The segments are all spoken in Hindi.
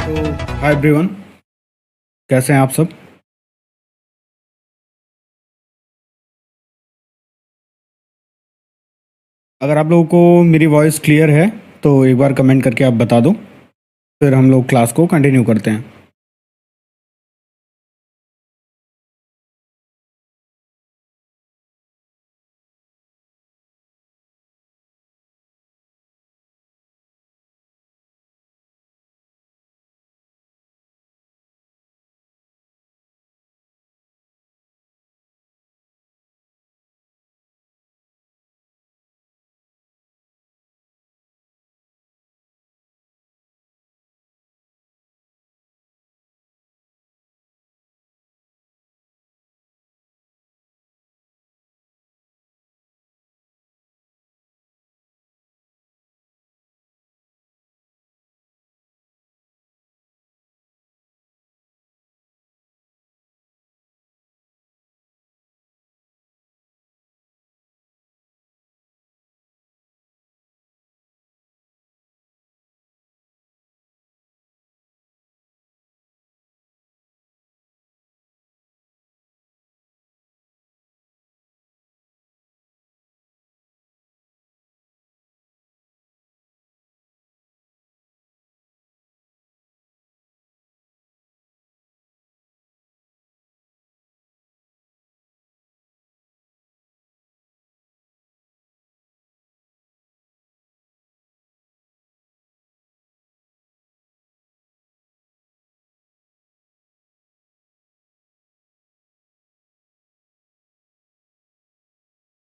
तो हाय एवरीवन, कैसे हैं आप सब। अगर आप लोगों को मेरी वॉइस क्लियर है तो एक बार कमेंट करके आप बता दो, फिर हम लोग क्लास को कंटिन्यू करते हैं।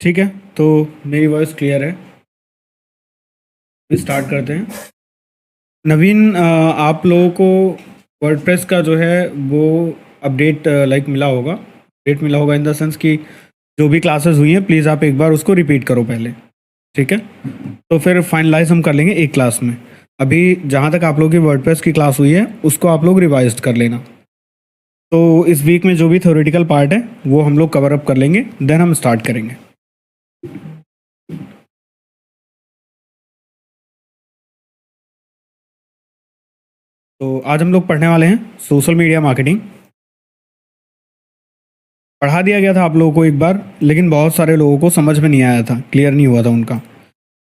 ठीक है, तो मेरी वॉइस क्लियर है, स्टार्ट करते हैं। नवीन, आप लोगों को वर्डप्रेस का जो है वो अपडेट मिला होगा इन द सेंस कि जो भी क्लासेस हुई हैं प्लीज़ आप एक बार उसको रिपीट करो पहले, ठीक है। तो फिर फाइनलाइज हम कर लेंगे एक क्लास में। अभी जहाँ तक आप लोगों की वर्डप्रेस की क्लास हुई है उसको आप लोग रिवाइज कर लेना। तो इस वीक में जो भी थ्योरेटिकल पार्ट है वो हम लोग कवर अप कर लेंगे, देन हम स्टार्ट करेंगे। तो आज हम लोग पढ़ने वाले हैं सोशल मीडिया मार्केटिंग। पढ़ा दिया गया था आप लोगों को एक बार, लेकिन बहुत सारे लोगों को समझ में नहीं आया था, क्लियर नहीं हुआ था उनका।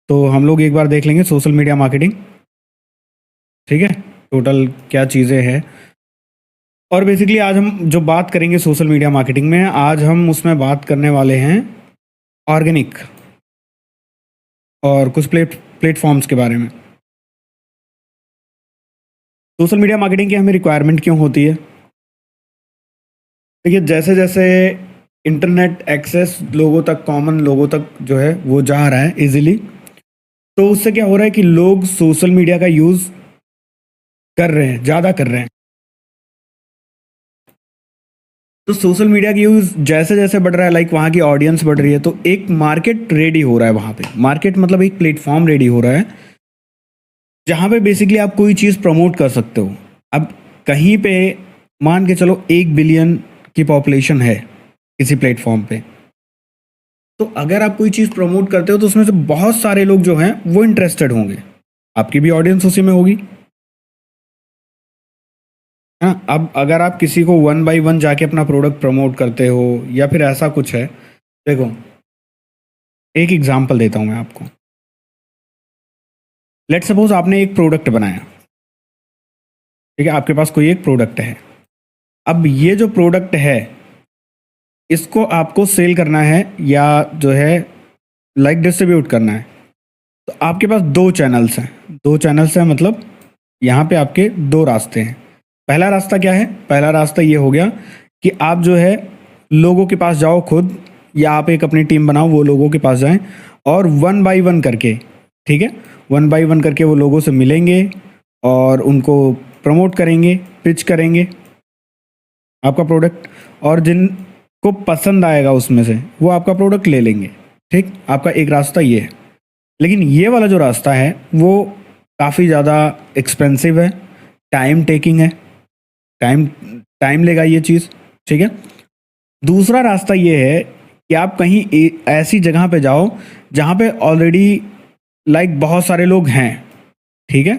तो हम लोग एक बार देख लेंगे सोशल मीडिया मार्केटिंग, ठीक है, टोटल क्या चीज़ें हैं। और बेसिकली आज हम जो बात करेंगे सोशल मीडिया मार्केटिंग में, आज हम उसमें बात करने वाले हैं ऑर्गेनिक और कुछ प्लेटफॉर्म्स के बारे में। सोशल मीडिया मार्केटिंग की हमें रिक्वायरमेंट क्यों होती है? देखिए, जैसे जैसे इंटरनेट एक्सेस लोगों तक, कॉमन लोगों तक जो है वो जा रहा है इजीली, तो उससे क्या हो रहा है कि लोग सोशल मीडिया का यूज़ कर रहे हैं, ज़्यादा कर रहे हैं। तो सोशल मीडिया की यूज़ जैसे जैसे बढ़ रहा है, लाइक वहाँ की ऑडियंस बढ़ रही है, तो एक मार्केट रेडी हो रहा है वहाँ पे। मार्केट मतलब एक प्लेटफॉर्म रेडी हो रहा है जहाँ पे बेसिकली आप कोई चीज़ प्रमोट कर सकते हो। अब कहीं पे मान के चलो 1 बिलियन की पॉपुलेशन है किसी प्लेटफॉर्म पे, तो अगर आप कोई चीज़ प्रमोट करते हो तो उसमें से बहुत सारे लोग जो हैं वो इंटरेस्टेड होंगे, आपकी भी ऑडियंस उसी में होगी। हाँ, अब अगर आप किसी को 1 बाय 1 जाके अपना प्रोडक्ट प्रमोट करते हो या फिर ऐसा कुछ है, देखो एक एग्जांपल देता हूँ मैं आपको। लेट सपोज आपने एक प्रोडक्ट बनाया, ठीक है, आपके पास कोई एक प्रोडक्ट है। अब ये जो प्रोडक्ट है इसको आपको सेल करना है या जो है लाइक डिस्ट्रीब्यूट करना है, तो आपके पास दो चैनल्स हैं। दो चैनल्स हैं मतलब यहाँ पे आपके दो रास्ते हैं। पहला रास्ता क्या है? पहला रास्ता ये हो गया कि आप जो है लोगों के पास जाओ खुद, या आप एक अपनी टीम बनाओ, वो लोगों के पास जाएं और 1 बाय 1 करके, ठीक है, 1 बाय 1 करके वो लोगों से मिलेंगे और उनको प्रमोट करेंगे, पिच करेंगे आपका प्रोडक्ट, और जिनको पसंद आएगा उसमें से वो आपका प्रोडक्ट ले लेंगे। ठीक, आपका एक रास्ता ये है। लेकिन ये वाला जो रास्ता है वो काफ़ी ज़्यादा एक्सपेंसिव है, टाइम टेकिंग है, टाइम टाइम लेगा ये चीज़, ठीक है। दूसरा रास्ता ये है कि आप कहीं ऐसी जगह पे जाओ जहाँ पे ऑलरेडी लाइक बहुत सारे लोग हैं, ठीक है,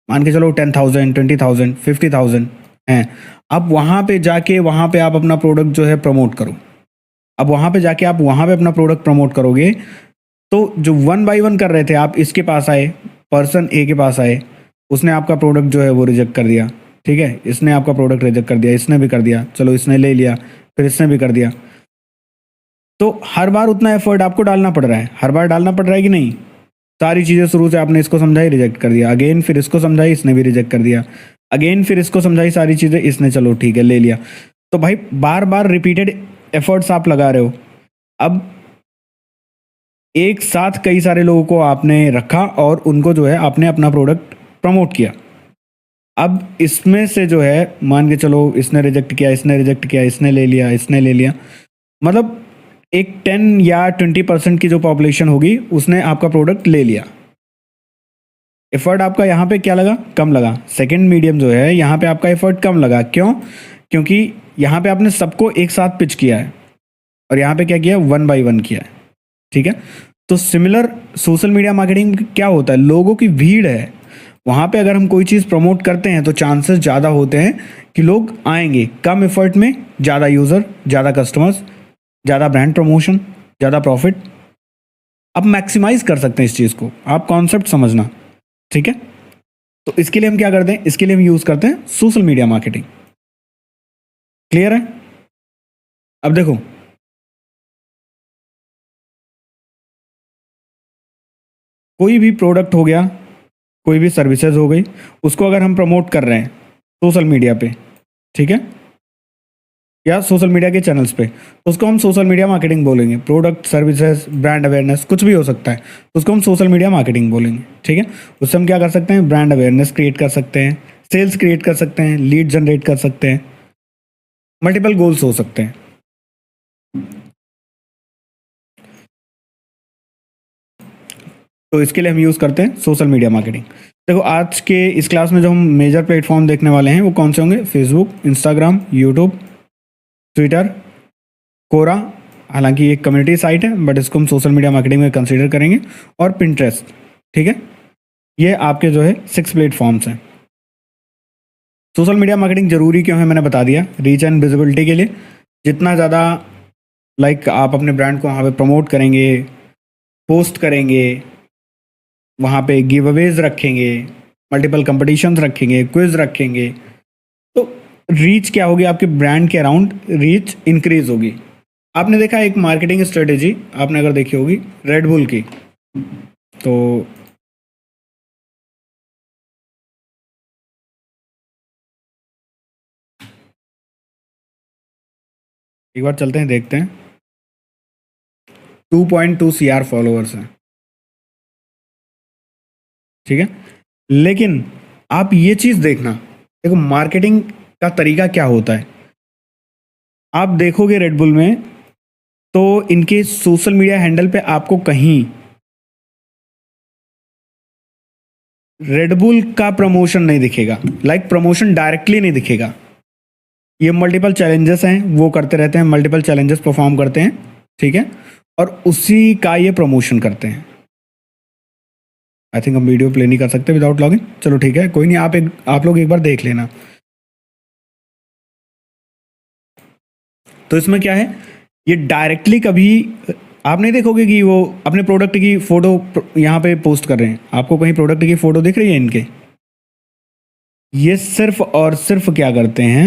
मान के चलो 10,000, 20,000, 50,000 हैं। अब वहाँ पे जाके वहाँ पे आप अपना प्रोडक्ट जो है प्रमोट करो। अब वहाँ पे जाके आप वहाँ पे अपना प्रोडक्ट प्रमोट करोगे तो जो 1 बाय 1 कर रहे थे, आप इसके पास आए, पर्सन ए के पास आए, उसने आपका प्रोडक्ट जो है वो रिजेक्ट कर दिया, ठीक है, इसने आपका प्रोडक्ट रिजेक्ट कर दिया, इसने भी कर दिया, चलो इसने ले लिया, फिर इसने भी कर दिया। तो हर बार उतना एफर्ट आपको डालना पड़ रहा है, हर बार डालना पड़ रहा है कि नहीं? सारी चीज़ें शुरू से आपने इसको समझाई, रिजेक्ट कर दिया, अगेन फिर इसको समझाई, इसने भी रिजेक्ट कर दिया, अगेन फिर इसको समझाई सारी चीज़ें, इसने चलो ठीक है ले लिया। तो भाई बार बार रिपीटेड एफर्ट्स आप लगा रहे हो। अब एक साथ कई सारे लोगों को आपने रखा और उनको जो है आपने अपना प्रोडक्ट प्रमोट किया। अब इसमें से जो है मान के चलो इसने रिजेक्ट किया, इसने रिजेक्ट किया, इसने ले लिया, इसने ले लिया, मतलब एक 10 या 20% की जो पॉपुलेशन होगी उसने आपका प्रोडक्ट ले लिया। एफर्ट आपका यहाँ पे क्या लगा? कम लगा। सेकंड मीडियम जो है यहाँ पे आपका एफर्ट कम लगा। क्यों? क्योंकि यहाँ पे आपने सबको एक साथ पिच किया है और यहाँ पे क्या किया? 1 बाय 1 किया है, ठीक है। तो सिमिलर सोशल मीडिया मार्केटिंग क्या होता है? लोगों की भीड़ है, वहाँ पे अगर हम कोई चीज़ प्रमोट करते हैं तो चांसेस ज़्यादा होते हैं कि लोग आएंगे। कम एफर्ट में ज़्यादा यूज़र, ज़्यादा कस्टमर्स, ज़्यादा ब्रांड प्रमोशन, ज़्यादा प्रॉफिट। आप मैक्सिमाइज कर सकते हैं इस चीज़ को, आप कॉन्सेप्ट समझना, ठीक है। तो इसके लिए हम क्या करते हैं? इसके लिए हम यूज़ करते हैं सोशल मीडिया मार्केटिंग। क्लियर है? अब देखो, कोई भी प्रोडक्ट हो गया, कोई भी सर्विसेज हो गई, उसको अगर हम प्रमोट कर रहे हैं सोशल मीडिया पे, ठीक है, या सोशल मीडिया के चैनल्स पे, तो उसको हम सोशल मीडिया मार्केटिंग बोलेंगे। प्रोडक्ट, सर्विसेज, ब्रांड अवेयरनेस कुछ भी हो सकता है, उसको हम सोशल मीडिया मार्केटिंग बोलेंगे, ठीक है। उससे हम क्या कर सकते हैं? ब्रांड अवेयरनेस क्रिएट कर सकते हैं, सेल्स क्रिएट कर सकते हैं, लीड जनरेट कर सकते हैं, मल्टीपल गोल्स हो सकते हैं। तो इसके लिए हम यूज़ करते हैं सोशल मीडिया मार्केटिंग। देखो आज के इस क्लास में जो हम मेजर प्लेटफॉर्म देखने वाले हैं वो कौन से होंगे? फेसबुक, इंस्टाग्राम, यूट्यूब, ट्विटर, कोरा, हालांकि ये एक कम्युनिटी साइट है बट इसको हम सोशल मीडिया मार्केटिंग में कंसीडर करेंगे, और पिंटरेस्ट, ठीक है। ये आपके जो है 6 प्लेटफॉर्म्स हैं। सोशल मीडिया मार्केटिंग जरूरी क्यों है मैंने बता दिया। रीच एंड विजिबिलिटी के लिए, जितना ज़्यादा आप अपने ब्रांड को वहाँ पे प्रमोट करेंगे, पोस्ट करेंगे, वहाँ पे गिव अवेज रखेंगे, मल्टीपल कंपटीशंस रखेंगे, क्विज रखेंगे, तो रीच क्या होगी? आपके ब्रांड के अराउंड रीच इंक्रीज होगी। आपने देखा एक मार्केटिंग स्ट्रेटेजी आपने अगर देखी होगी रेड बुल की, तो एक बार चलते हैं देखते हैं। 2.2 CR फॉलोअर्स हैं, ठीक है। लेकिन आप ये चीज़ देखना, देखो मार्केटिंग का तरीका क्या होता है। आप देखोगे रेड बुल में तो इनके सोशल मीडिया हैंडल पे आपको कहीं रेड बुल का प्रमोशन नहीं दिखेगा, प्रमोशन डायरेक्टली नहीं दिखेगा। ये मल्टीपल चैलेंजेस हैं, वो करते रहते हैं, मल्टीपल चैलेंजेस परफॉर्म करते हैं, ठीक है, और उसी का ये प्रमोशन करते हैं। आई थिंक हम वीडियो प्ले नहीं कर सकते विदाउट लॉगिन, चलो ठीक है, कोई नहीं, आप लोग एक बार देख लेना। तो इसमें क्या है, ये डायरेक्टली कभी आप नहीं देखोगे कि वो अपने प्रोडक्ट की फोटो यहाँ पे पोस्ट कर रहे हैं। आपको कहीं प्रोडक्ट की फोटो दिख रही है इनके? ये सिर्फ और सिर्फ क्या करते हैं,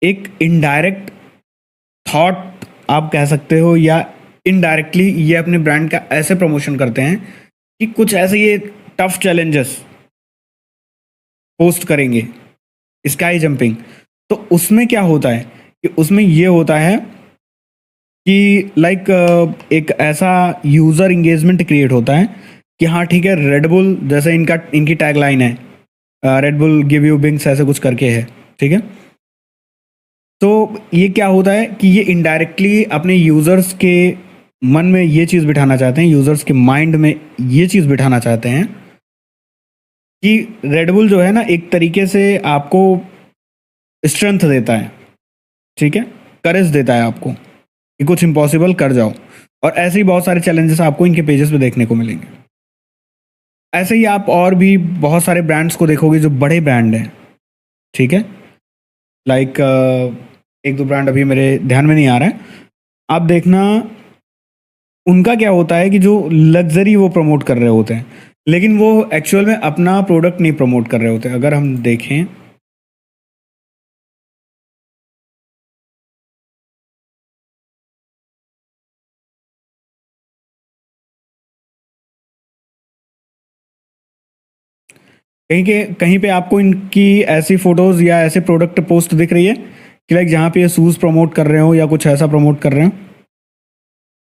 एक इनडायरेक्ट थॉट आप कह सकते हो, या इनडायरेक्टली ये अपने ब्रांड का ऐसे प्रमोशन करते हैं कि कुछ ऐसे ये टफ चैलेंजेस पोस्ट करेंगे, स्काई जंपिंग। तो उसमें क्या होता है कि उसमें ये होता है कि एक ऐसा यूज़र इंगेजमेंट क्रिएट होता है कि हाँ ठीक है, रेड बुल जैसे इनकी टैगलाइन है, red bull give you wings, ऐसे कुछ करके है, ठीक है। तो ये क्या होता है कि ये इनडायरेक्टली अपने यूज़र्स के मन में ये चीज़ बिठाना चाहते हैं, यूज़र्स के माइंड में ये चीज़ बिठाना चाहते हैं कि रेड बुल जो है ना, एक तरीके से आपको स्ट्रेंथ देता है, ठीक है, करेज देता है आपको कि कुछ इम्पॉसिबल कर जाओ। और ऐसे ही बहुत सारे चैलेंजेस आपको इनके पेजेस पे देखने को मिलेंगे। ऐसे ही आप और भी बहुत सारे ब्रांड्स को देखोगे जो बड़े ब्रांड हैं, ठीक है, लाइक एक दो ब्रांड अभी मेरे ध्यान में नहीं आ रहा है, आप देखना उनका क्या होता है कि जो लग्जरी वो प्रमोट कर रहे होते हैं, लेकिन वो एक्चुअल में अपना प्रोडक्ट नहीं प्रमोट कर रहे होते। अगर हम देखें, कहीं पे आपको इनकी ऐसी फोटोज या ऐसे प्रोडक्ट पोस्ट दिख रही है कि लाइक जहाँ पे ये शूज़ प्रमोट कर रहे हो या कुछ ऐसा प्रमोट कर रहे हो?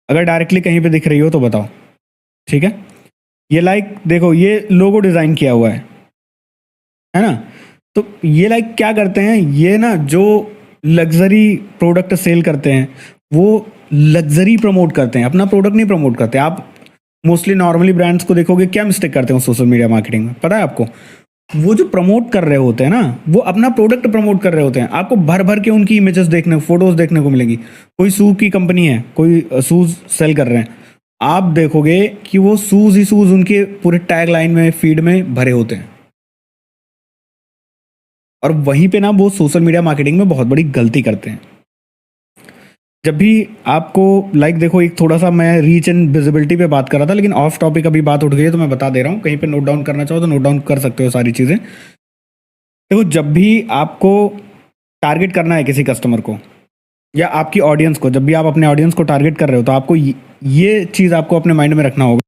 अगर डायरेक्टली कहीं पे दिख रही हो तो बताओ, ठीक है। ये लाइक देखो, ये लोगो डिज़ाइन किया हुआ है ना? तो ये लाइक क्या करते हैं, ये ना जो लग्जरी प्रोडक्ट सेल करते हैं वो लग्जरी प्रमोट करते हैं, अपना प्रोडक्ट नहीं प्रमोट करते। आप मोस्टली नॉर्मली ब्रांड्स को देखोगे क्या मिस्टेक करते हैं सोशल मीडिया मार्केटिंग में, पता है आपको? वो जो प्रमोट कर रहे होते हैं ना, वो अपना प्रोडक्ट प्रमोट कर रहे होते हैं। आपको भर भर के उनकी इमेजेस देखने, फोटोज देखने को मिलेंगी। कोई शू की कंपनी है, कोई शूज सेल कर रहे हैं, आप देखोगे कि वो शूज ही शूज उनके पूरे टैग लाइन में, फीड में भरे होते हैं। और वहीं पे ना वो सोशल मीडिया मार्केटिंग में बहुत बड़ी गलती करते हैं। जब भी आपको लाइक देखो, एक थोड़ा सा मैं रीच एंड विजिबिलिटी पे बात कर रहा था, लेकिन ऑफ टॉपिक अभी बात उठ गई है तो मैं बता दे रहा हूँ। कहीं पे नोट डाउन करना चाहो तो नोट डाउन कर सकते हो सारी चीज़ें। देखो, जब भी आपको टारगेट करना है किसी कस्टमर को या आपकी ऑडियंस को, जब भी आप अपने ऑडियंस को टारगेट कर रहे हो तो आपको ये चीज़ आपको अपने माइंड में रखना होगा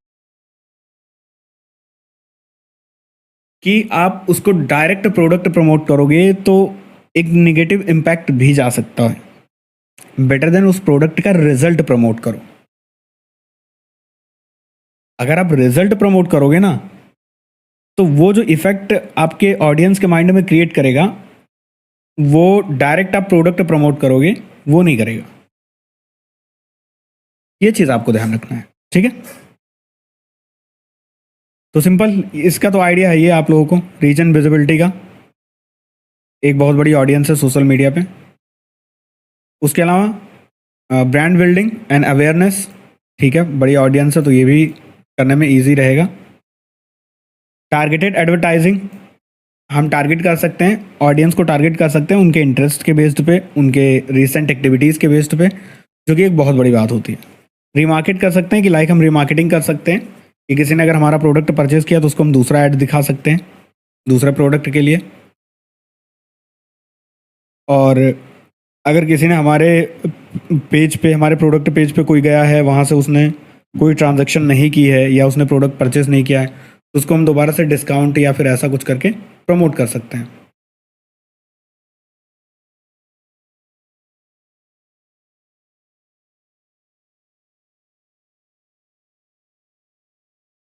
कि आप उसको डायरेक्ट प्रोडक्ट प्रमोट करोगे तो एक निगेटिव इम्पैक्ट भी जा सकता है। बेटर देन उस प्रोडक्ट का रिजल्ट प्रमोट करो। अगर आप रिजल्ट प्रमोट करोगे ना, तो वो जो इफेक्ट आपके ऑडियंस के माइंड में क्रिएट करेगा, वो डायरेक्ट आप प्रोडक्ट प्रमोट करोगे वो नहीं करेगा। ये चीज़ आपको ध्यान रखना है, ठीक है। तो सिंपल, इसका तो आइडिया है ये आप लोगों को, रीच एंड विजिबिलिटी का एक बहुत बड़ी ऑडियंस है सोशल मीडिया पे। उसके अलावा ब्रांड बिल्डिंग एंड अवेयरनेस, ठीक है, बड़ी ऑडियंस है तो ये भी करने में ईजी रहेगा। टारगेटेड एडवर्टाइजिंग, हम टारगेट कर सकते हैं, ऑडियंस को टारगेट कर सकते हैं उनके इंटरेस्ट के बेस्ड पे, उनके रिसेंट एक्टिविटीज़ के बेस्ड पे, जो कि एक बहुत बड़ी बात होती है। रीमार्केट कर सकते हैं कि लाइक हम रीमार्केटिंग कर सकते हैं कि किसी ने अगर हमारा प्रोडक्ट परचेज किया तो उसको हम दूसरा ऐड दिखा सकते हैं दूसरे प्रोडक्ट के लिए। और अगर किसी ने हमारे पेज पे, हमारे प्रोडक्ट पेज पे कोई गया है, वहाँ से उसने कोई ट्रांजैक्शन नहीं की है या उसने प्रोडक्ट परचेज नहीं किया है, तो उसको हम दोबारा से डिस्काउंट या फिर ऐसा कुछ करके प्रमोट कर सकते हैं।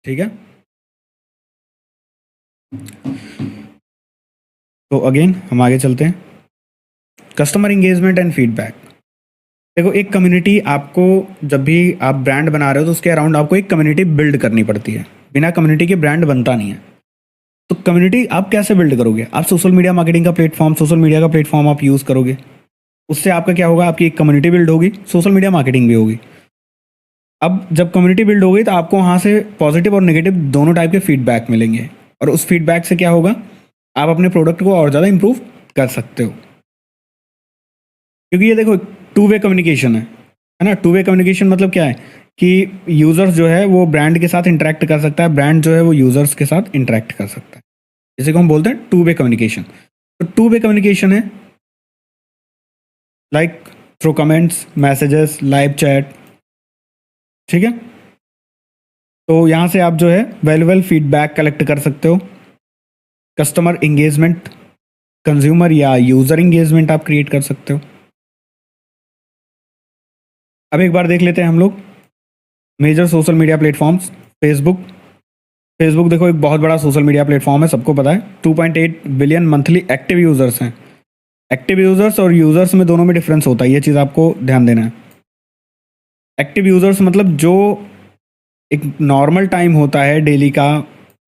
ठीक है। तो अगेन हम आगे चलते हैं। Customer engagement and feedback. देखो, एक कम्युनिटी आपको, जब भी आप ब्रांड बना रहे हो तो उसके अराउंड आपको एक कम्युनिटी बिल्ड करनी पड़ती है। बिना कम्युनिटी के ब्रांड बनता नहीं है। तो कम्युनिटी आप कैसे बिल्ड करोगे? आप सोशल मीडिया मार्केटिंग का प्लेटफॉर्म, सोशल मीडिया का प्लेटफॉर्म आप यूज़ करोगे। उससे आपका क्या होगा, आपकी एक कम्युनिटी बिल्ड होगी, सोशल मीडिया मार्केटिंग भी होगी। अब जब कम्युनिटी बिल्ड हो गई तो आपको वहाँ से पॉजिटिव और नेगेटिव दोनों टाइप के फीडबैक मिलेंगे, और उस फीडबैक से क्या होगा, आप अपने प्रोडक्ट को और ज़्यादा इंप्रूव कर सकते हो। क्योंकि ये देखो, टू वे कम्युनिकेशन है ना। टू वे कम्युनिकेशन मतलब क्या है कि यूज़र्स जो है वो ब्रांड के साथ इंटरेक्ट कर सकता है, ब्रांड जो है वो यूज़र्स के साथ इंटरेक्ट कर सकता है। इसे को हम बोलते हैं टू वे कम्युनिकेशन। तो टू वे कम्युनिकेशन है like through comments, messages, live chat, ठीक है। तो यहाँ से आप जो है वैल्यूएबल फीडबैक कलेक्ट कर सकते हो। कस्टमर इंगेजमेंट, कंज्यूमर या यूज़र इंगेजमेंट आप क्रिएट कर सकते हो। अब एक बार देख लेते हैं हम लोग major social media platforms. Facebook. Facebook देखो एक बहुत बड़ा सोशल मीडिया प्लेटफॉर्म है, सबको पता है। 2.8 बिलियन मंथली एक्टिव यूज़र्स हैं। एक्टिव यूज़र्स और यूज़र्स में दोनों में डिफरेंस होता है, ये चीज़ आपको ध्यान देना है। एक्टिव यूज़र्स मतलब जो एक नॉर्मल टाइम होता है डेली का,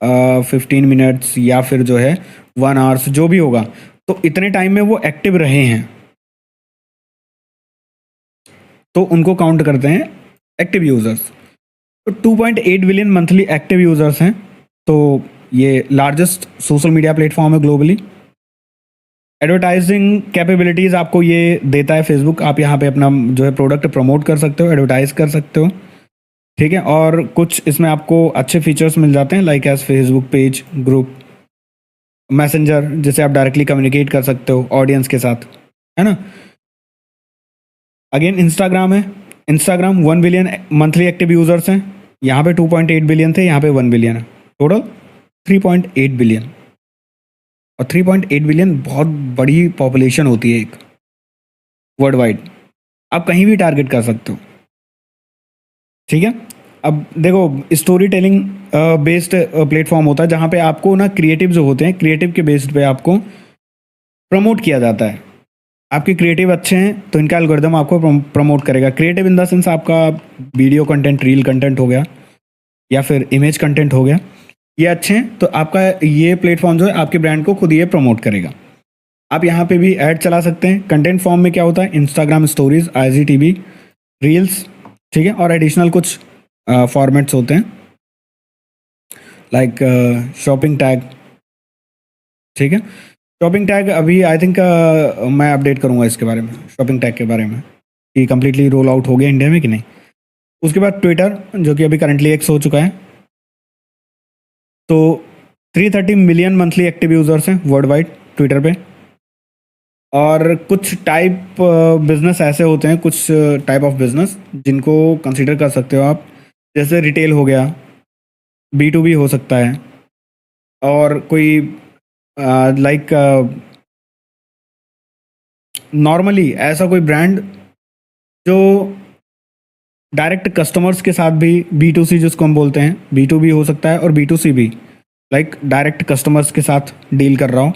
15 मिनट्स या फिर जो है 1 आवर्स जो भी होगा, तो इतने टाइम में वो एक्टिव रहे हैं तो उनको काउंट करते हैं एक्टिव यूज़र्स। तो 2.8 बिलियन मंथली एक्टिव यूज़र्स हैं, तो ये लार्जेस्ट सोशल मीडिया प्लेटफॉर्म है ग्लोबली। एडवर्टाइजिंग कैपेबिलिटीज़ आपको ये देता है फेसबुक। आप यहाँ पे अपना जो है प्रोडक्ट प्रमोट कर सकते हो, एडवर्टाइज कर सकते हो, ठीक है। और कुछ इसमें आपको अच्छे फीचर्स मिल जाते हैं, like as Facebook page, group, messenger, जिसे आप डायरेक्टली कम्युनिकेट कर सकते हो ऑडियंस के साथ, है ना। अगेन इंस्टाग्राम है। Instagram 1 billion monthly active users हैं। यहाँ पे 2.8 बिलियन थे, यहाँ पे 1 बिलियन है, टोटल 3.8 बिलियन। और 3.8 बिलियन बहुत बड़ी पॉपुलेशन होती है एक वर्ल्ड वाइड। आप कहीं भी टारगेट कर सकते हो, ठीक है। अब देखो, स्टोरी टेलिंग बेस्ड प्लेटफॉर्म होता है, जहाँ पे आपको ना क्रिएटिव जो होते हैं, क्रिएटिव के बेस्ड पे आपको प्रमोट किया जाता है। आपके क्रिएटिव अच्छे हैं तो इनका एल्गोरिदम आपको प्रमोट करेगा। क्रिएटिव इन द सेंस आपका वीडियो कंटेंट, रील कंटेंट हो गया या फिर इमेज कंटेंट हो गया, ये अच्छे हैं तो आपका ये प्लेटफॉर्म जो है आपके ब्रांड को खुद ये प्रमोट करेगा। आप यहाँ पे भी ऐड चला सकते हैं। कंटेंट फॉर्म में क्या होता है, इंस्टाग्राम स्टोरीज, IGTV, रील्स, ठीक है। और एडिशनल कुछ फॉर्मेट्स होते हैं लाइक शॉपिंग टैग, ठीक है। शॉपिंग टैग अभी आई थिंक मैं अपडेट करूँगा इसके बारे में, शॉपिंग टैग के बारे में, कि कम्प्लीटली रोल आउट हो गया इंडिया में कि नहीं। उसके बाद ट्विटर, जो कि अभी करंटली एक्स हो चुका है, तो 330 मिलियन मंथली एक्टिव यूजर्स हैं वर्ल्ड वाइड ट्विटर पे। और कुछ टाइप बिजनेस ऐसे होते हैं, कुछ टाइप ऑफ बिजनेस जिनको कंसीडर कर सकते हो आप, जैसे रिटेल हो गया, B2B हो सकता है, और कोई लाइक नॉर्मली ऐसा कोई ब्रांड जो डायरेक्ट कस्टमर्स के साथ भी, B2C जिसको हम बोलते हैं, B2B हो सकता है और B2C भी, लाइक डायरेक्ट कस्टमर्स के साथ डील कर रहा हूँ।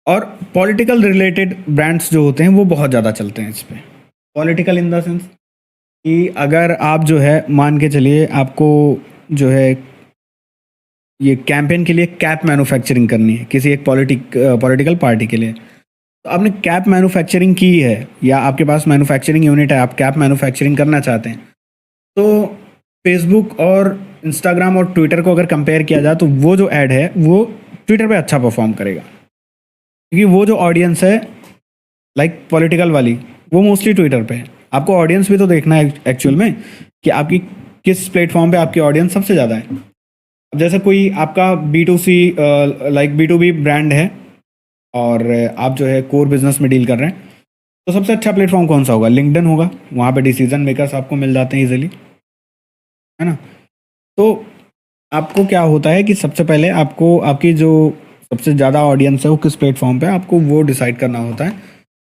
और पॉलिटिकल रिलेटेड ब्रांड्स जो होते हैं वो बहुत ज़्यादा चलते हैं इस पर। पॉलिटिकल इन द सेंस कि अगर आप जो है मान के चलिए, आपको जो है ये कैंपेन के लिए कैप मैन्युफैक्चरिंग करनी है किसी एक पॉलिटिकल पार्टी के लिए, तो आपने कैप मैन्युफैक्चरिंग की है या आपके पास मैन्युफैक्चरिंग यूनिट है, आप कैप मैन्युफैक्चरिंग करना चाहते हैं, तो फेसबुक और इंस्टाग्राम और ट्विटर को अगर कंपेयर किया जाए तो वो जो ऐड है वो ट्विटर पे अच्छा परफॉर्म करेगा, क्योंकि वो जो ऑडियंस है लाइक पॉलिटिकल वाली, वो मोस्टली ट्विटर पे है। आपको ऑडियंस भी तो देखना है एक्चुअल में कि आपकी किस प्लेटफॉर्म पे आपकी ऑडियंस सबसे ज़्यादा है। अब जैसे कोई आपका B2C लाइक B2B ब्रांड है और आप जो है कोर बिजनेस में डील कर रहे हैं, तो सबसे अच्छा प्लेटफॉर्म कौन सा होगा, लिंक्डइन होगा। वहाँ पे डिसीजन मेकर्स आपको मिल जाते हैं इजीली, है ना। तो आपको क्या होता है कि सबसे पहले आपको आपकी जो सबसे ज़्यादा ऑडियंस है वो किस प्लेटफॉर्म पे, आपको वो डिसाइड करना होता है,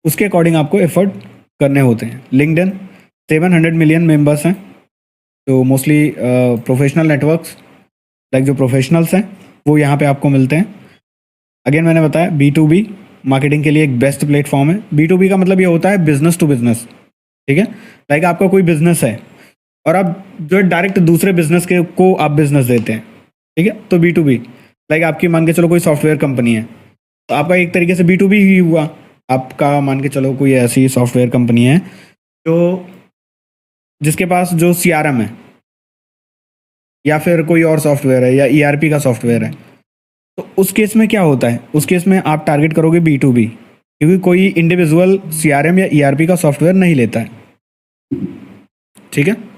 उसके अकॉर्डिंग आपको एफर्ट करने होते हैं। लिंक्डइन 700 मिलियन मेंबर्स हैं, तो मोस्टली प्रोफेशनल नेटवर्क्स, लाइक जो प्रोफेशनल्स हैं वो यहाँ पे आपको मिलते हैं। अगेन मैंने बताया B2B मार्केटिंग के लिए एक बेस्ट प्लेटफॉर्म है। B2B का मतलब ये होता है बिजनेस टू बिजनेस, ठीक है। लाइक आपका कोई बिजनेस है और आप जो है डायरेक्ट दूसरे बिजनेस के को आप बिजनेस देते हैं, ठीक है, तो B2B। लाइक आपकी मान के चलो कोई सॉफ्टवेयर कंपनी है, तो आपका एक तरीके से B2B ही हुआ। आपका मान के चलो कोई ऐसी सॉफ्टवेयर कंपनी है जो जिसके पास जो CRM है या फिर कोई और सॉफ्टवेयर है या ERP का सॉफ्टवेयर है, तो उस केस में क्या होता है, उस केस में आप टारगेट करोगे B2B, क्योंकि कोई इंडिविजुअल CRM या ERP का सॉफ्टवेयर नहीं लेता है, ठीक है।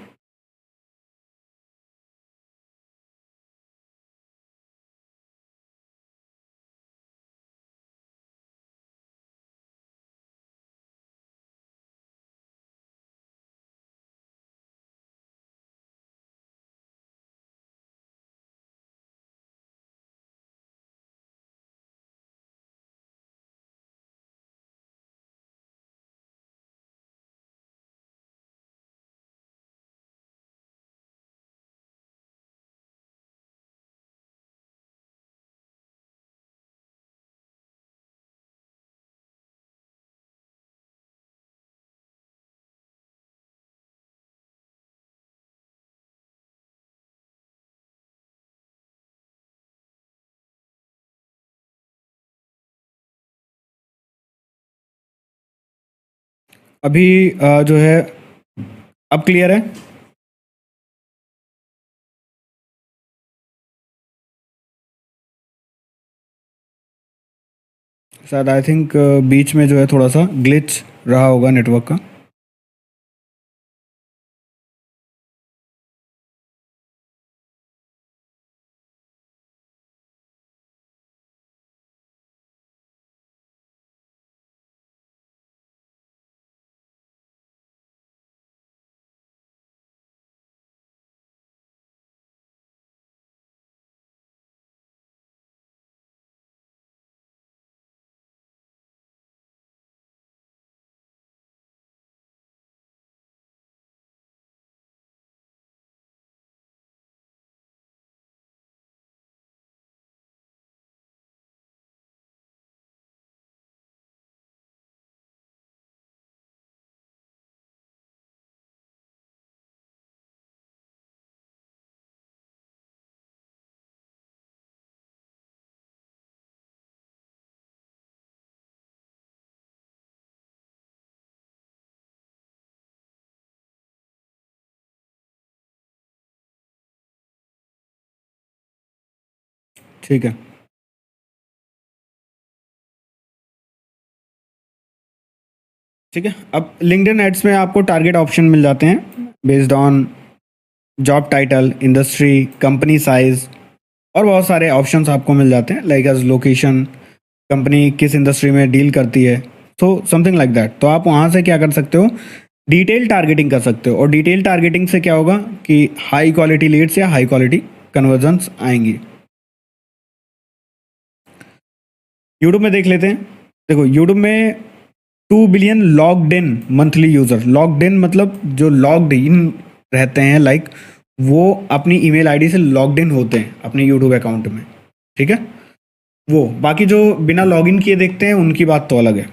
अभी जो है अब क्लियर है। शायद आई थिंक बीच में जो है थोड़ा सा ग्लिच रहा होगा नेटवर्क का। ठीक है। ठीक है, अब लिंक्डइन एड्स में आपको टारगेट ऑप्शन मिल जाते हैं based on job title, industry, company size और बहुत सारे ऑप्शंस आपको मिल जाते हैं लाइक एज लोकेशन, कंपनी किस इंडस्ट्री में डील करती है, तो समथिंग लाइक दैट। तो आप वहाँ से क्या कर सकते हो, डिटेल टारगेटिंग कर सकते हो। और डिटेल टारगेटिंग से क्या होगा कि हाई क्वालिटी लीड्स या हाई क्वालिटी कन्वर्जन्स आएंगी। यूट्यूब में देख लेते हैं। देखो यूट्यूब में 2 billion logged in monthly user. Logged in मतलब जो लॉग्ड इन रहते हैं, लाइक वो अपनी ईमेल आईडी से लॉग्ड इन होते हैं अपने यूट्यूब अकाउंट में। ठीक है, वो बाकी जो बिना लॉगिन किए देखते हैं उनकी बात तो अलग है।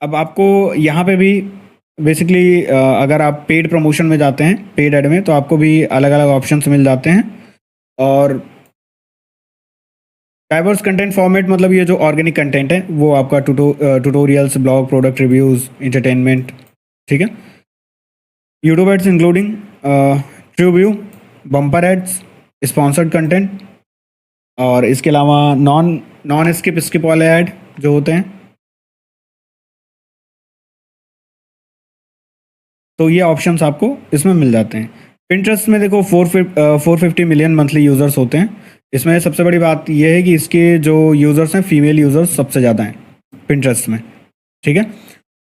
अब आपको यहाँ पे भी बेसिकली अगर आप पेड प्रमोशन में जाते हैं, पेड ऐड में, तो आपको भी अलग अलग ऑप्शंस मिल जाते हैं। और डाइवर्स कंटेंट फॉर्मेट मतलब ये जो ऑर्गेनिक कंटेंट है वो आपका tutorials, blog, product reviews, entertainment. ठीक है, YouTube ads including true view, bumper ads, sponsored content, और इसके अलावा नॉन नॉन स्किप स्किप वाले ऐड जो होते हैं। तो ये ऑप्शंस आपको इसमें मिल जाते हैं। पिंटरेस्ट में देखो 450 मिलियन मंथली यूज़र्स होते हैं। इसमें सबसे बड़ी बात यह है कि इसके जो यूज़र्स हैं, फीमेल यूज़र्स सबसे ज़्यादा हैं पिंटरेस्ट में। ठीक है,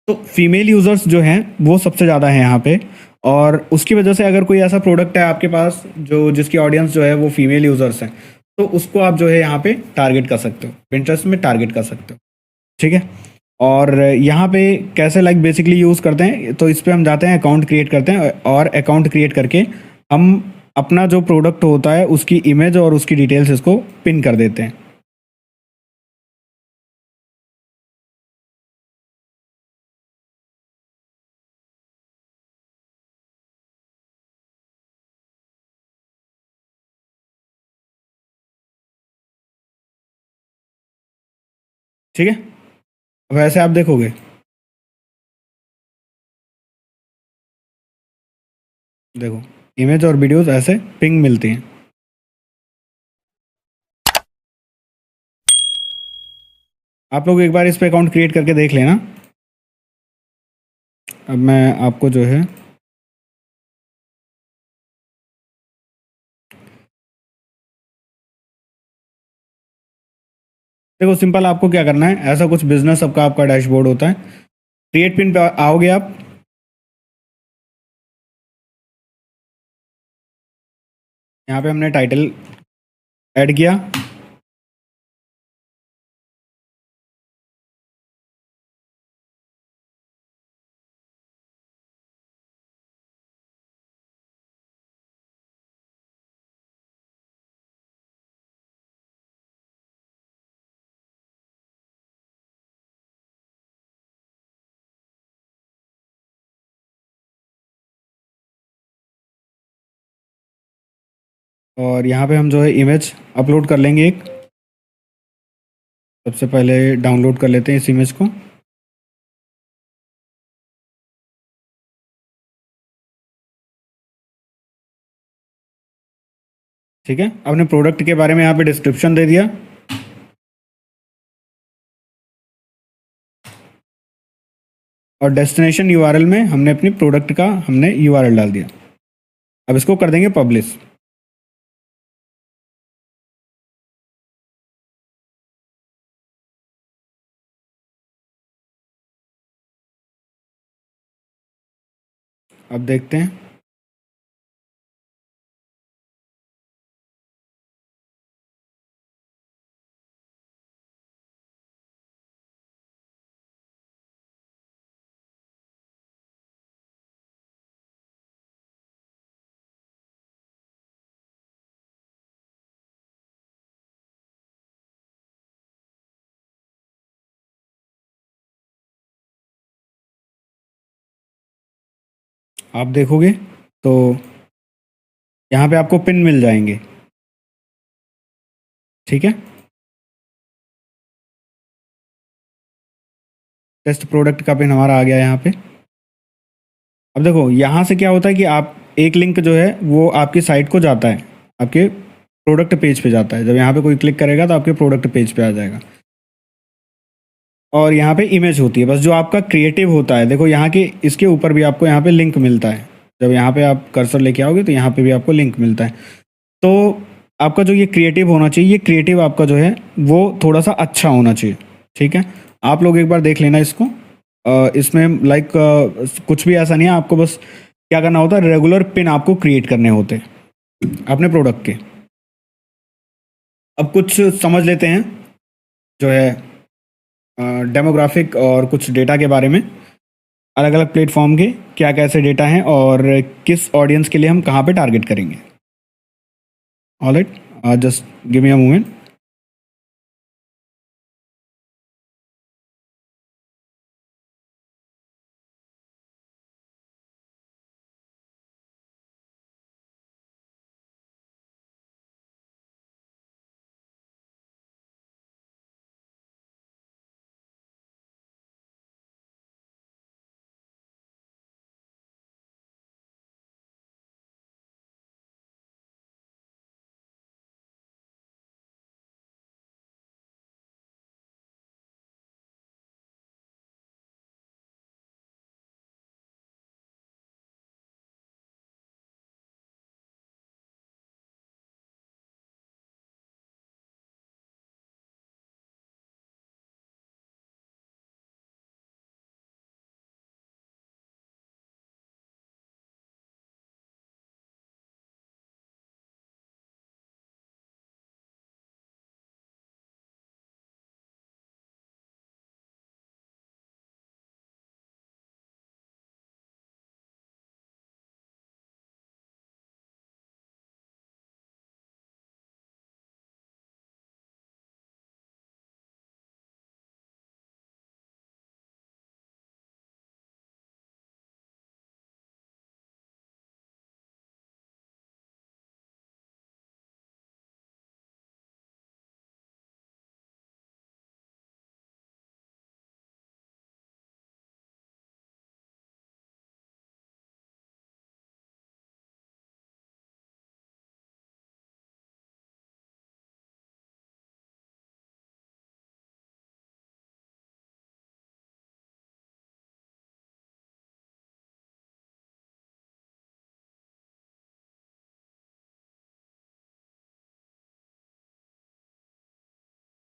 तो फीमेल यूज़र्स जो हैं वो सबसे ज़्यादा हैं यहाँ पे। और उसकी वजह से अगर कोई ऐसा प्रोडक्ट है आपके पास जो जिसकी ऑडियंस जो है वो फीमेल यूज़र्स हैं, तो उसको आप जो है यहाँ पे टारगेट कर सकते हो, पिंटरेस्ट में टारगेट कर सकते हो। ठीक है, और यहाँ पे कैसे लाइक बेसिकली यूज़ करते हैं, तो इस पे हम जाते हैं, अकाउंट क्रिएट करते हैं, और अकाउंट क्रिएट करके हम अपना जो प्रोडक्ट होता है उसकी इमेज और उसकी डिटेल्स इसको पिन कर देते हैं। ठीक है, वैसे आप देखोगे, देखो इमेज और वीडियोस ऐसे पिंग मिलती हैं। आप लोग एक बार इस पे अकाउंट क्रिएट करके देख लेना। अब मैं आपको जो है देखो सिंपल, आपको क्या करना है, ऐसा कुछ बिजनेस सबका आपका डैशबोर्ड होता है। क्रिएट पिन पे आओगे आप। यहाँ पे हमने टाइटल ऐड किया। और यहाँ पे हम जो है इमेज अपलोड कर लेंगे एक। सबसे पहले डाउनलोड कर लेते हैं इस इमेज को। ठीक है, अपने प्रोडक्ट के बारे में यहाँ पे डिस्क्रिप्शन दे दिया, और डेस्टिनेशन यूआरएल में हमने अपनी प्रोडक्ट का हमने यूआरएल डाल दिया। अब इसको कर देंगे पब्लिश। अब देखते हैं। आप देखोगे तो यहाँ पे आपको पिन मिल जाएंगे। ठीक है, टेस्ट प्रोडक्ट का पिन हमारा आ गया यहाँ पे। अब देखो यहाँ से क्या होता है कि आप एक लिंक जो है वो आपकी साइट को जाता है, आपके प्रोडक्ट पेज पे जाता है। जब यहाँ पे कोई क्लिक करेगा तो आपके प्रोडक्ट पेज पे आ जाएगा, और यहाँ पे इमेज होती है बस जो आपका क्रिएटिव होता है। देखो यहाँ के इसके ऊपर भी आपको यहाँ पे लिंक मिलता है। जब यहाँ पे आप कर्सर लेके आओगे तो यहाँ पे भी आपको लिंक मिलता है। तो आपका जो ये क्रिएटिव होना चाहिए, ये क्रिएटिव आपका जो है वो थोड़ा सा अच्छा होना चाहिए। ठीक है, आप लोग एक बार देख लेना इसको। इसमें लाइक कुछ भी ऐसा नहीं है, आपको बस क्या करना होता है, रेगुलर पिन आपको क्रिएट करने होते हैं अपने प्रोडक्ट के। अब कुछ समझ लेते हैं जो है डेमोग्राफिक और कुछ डेटा के बारे में, अलग अलग प्लेटफॉर्म के क्या कैसे डेटा हैं और किस ऑडियंस के लिए हम कहाँ पे टारगेट करेंगे। Alright, just give me a moment.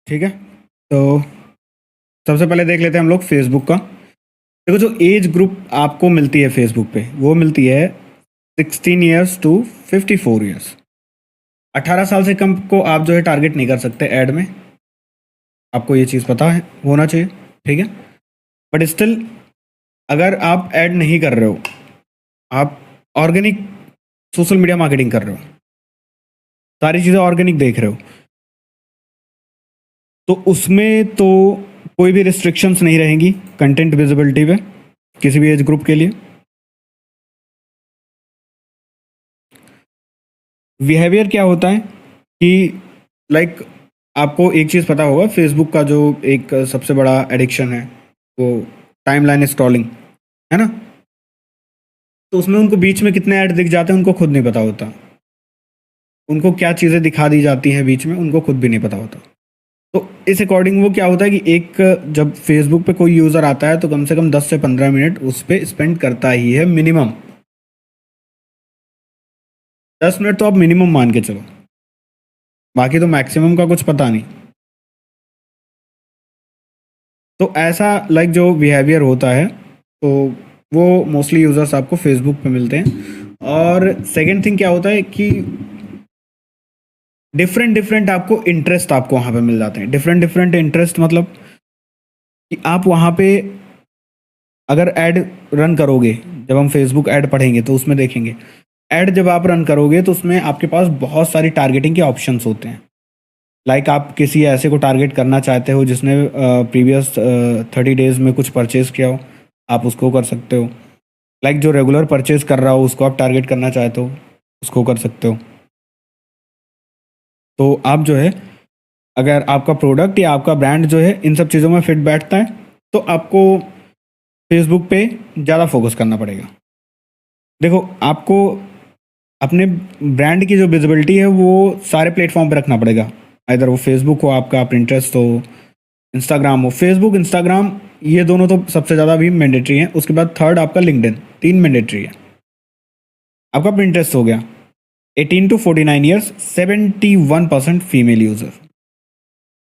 ठीक है, तो सबसे पहले देख लेते हैं हम लोग फेसबुक का। देखो जो एज ग्रुप आपको मिलती है फेसबुक पे, वो मिलती है 16 ईयर्स टू 54 ईयर्स। 18 साल से कम को आप जो है टारगेट नहीं कर सकते ऐड में, आपको ये चीज़ पता है होना चाहिए। ठीक है, बट स्टिल अगर आप ऐड नहीं कर रहे हो, आप ऑर्गेनिक सोशल मीडिया मार्केटिंग कर रहे हो, सारी चीज़ें ऑर्गेनिक देख रहे हो, तो उसमें तो कोई भी रिस्ट्रिक्शंस नहीं रहेंगी कंटेंट विजिबिलिटी पे किसी भी एज ग्रुप के लिए। बिहेवियर क्या होता है कि लाइक आपको एक चीज़ पता होगा, फेसबुक का जो एक सबसे बड़ा एडिक्शन है वो टाइमलाइन स्क्रॉलिंग है ना। तो उसमें उनको बीच में कितने ऐड दिख जाते हैं उनको खुद नहीं पता होता। उनको क्या चीज़ें दिखा दी जाती हैं बीच में, उनको खुद भी नहीं पता होता। तो इस अकॉर्डिंग वो क्या होता है कि एक जब फेसबुक पे कोई यूज़र आता है तो कम से कम 10 से 15 मिनट उस पर स्पेंड करता ही है मिनिमम। 10 मिनट तो आप मिनिमम मान के चलो, बाकी तो मैक्सिमम का कुछ पता नहीं। तो ऐसा लाइक जो बिहेवियर होता है, तो वो मोस्टली यूज़र्स आपको फेसबुक पे मिलते हैं। और सेकंड थिंग क्या होता है कि डिफरेंट डिफरेंट आपको इंटरेस्ट आपको वहाँ पे मिल जाते हैं। डिफरेंट डिफरेंट इंटरेस्ट मतलब कि आप वहाँ पे अगर ऐड रन करोगे, जब हम फेसबुक ऐड पढ़ेंगे तो उसमें देखेंगे, ऐड जब आप रन करोगे तो उसमें आपके पास बहुत सारी टारगेटिंग के ऑप्शंस होते हैं। लाइक आप किसी ऐसे को टारगेट करना चाहते हो जिसने प्रीवियस 30 डेज में कुछ परचेज किया हो, आप उसको कर सकते हो। लाइक जो रेगुलर परचेज कर रहा हो उसको आप टारगेट करना चाहते हो, उसको कर सकते हो। तो आप जो है, अगर आपका प्रोडक्ट या आपका ब्रांड जो है इन सब चीज़ों में फिट बैठता है तो आपको फेसबुक पे ज़्यादा फोकस करना पड़ेगा। देखो, आपको अपने ब्रांड की जो विजिबिलिटी है वो सारे प्लेटफॉर्म पे रखना पड़ेगा। इधर वो फेसबुक हो, आपका प्रिंटरेस्ट हो, इंस्टाग्राम हो। फेसबुक, इंस्टाग्राम, ये दोनों तो सबसे ज़्यादा भी मैंडेटरी हैं। उसके बाद थर्ड आपका लिंक्डइन, 3 मैंडेटरी है। आपका प्रिंटरेस्ट हो गया। 18 to 49 ईयर्स, 71% फीमेल यूज़र।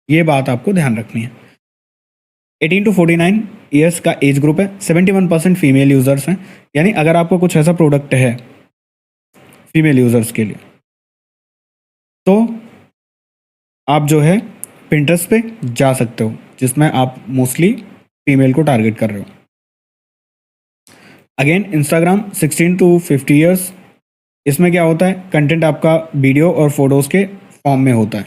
ये बात आपको ध्यान रखनी है। 18 to 49 ईयर्स का एज ग्रुप है, 71% फीमेल यूज़र्स हैं। यानी अगर आपको कुछ ऐसा प्रोडक्ट है फीमेल यूज़र्स के लिए, तो आप जो है पिंटरेस्ट पे जा सकते हो, जिसमें आप मोस्टली फीमेल को टारगेट कर रहे हो। Again Instagram, 16 to 50 years. इसमें क्या होता है, कंटेंट आपका वीडियो और फोटोज़ के फॉर्म में होता है।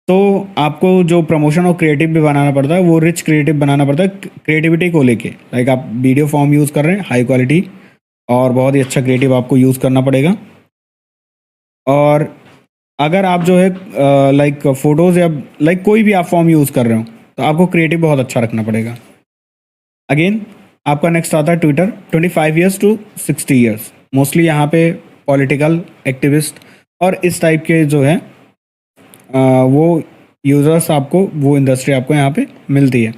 तो आपको जो प्रमोशन और क्रिएटिव भी बनाना पड़ता है, वो रिच क्रिएटिव बनाना पड़ता है क्रिएटिविटी को लेके। लाइक आप वीडियो फॉर्म यूज़ कर रहे हैं, हाई क्वालिटी और बहुत ही अच्छा क्रिएटिव आपको यूज़ करना पड़ेगा। और अगर आप जो है लाइक फ़ोटोज़ या लाइक कोई भी आप फॉर्म यूज़ कर रहे हो तो आपको क्रिएटिव बहुत अच्छा रखना पड़ेगा। अगेन आपका नेक्स्ट आता है Twitter, 25 years to 60 years. Mostly यहाँ पे पॉलिटिकल एक्टिविस्ट और इस टाइप के जो है वो यूज़र्स आपको, वो इंडस्ट्री आपको यहाँ पे मिलती है।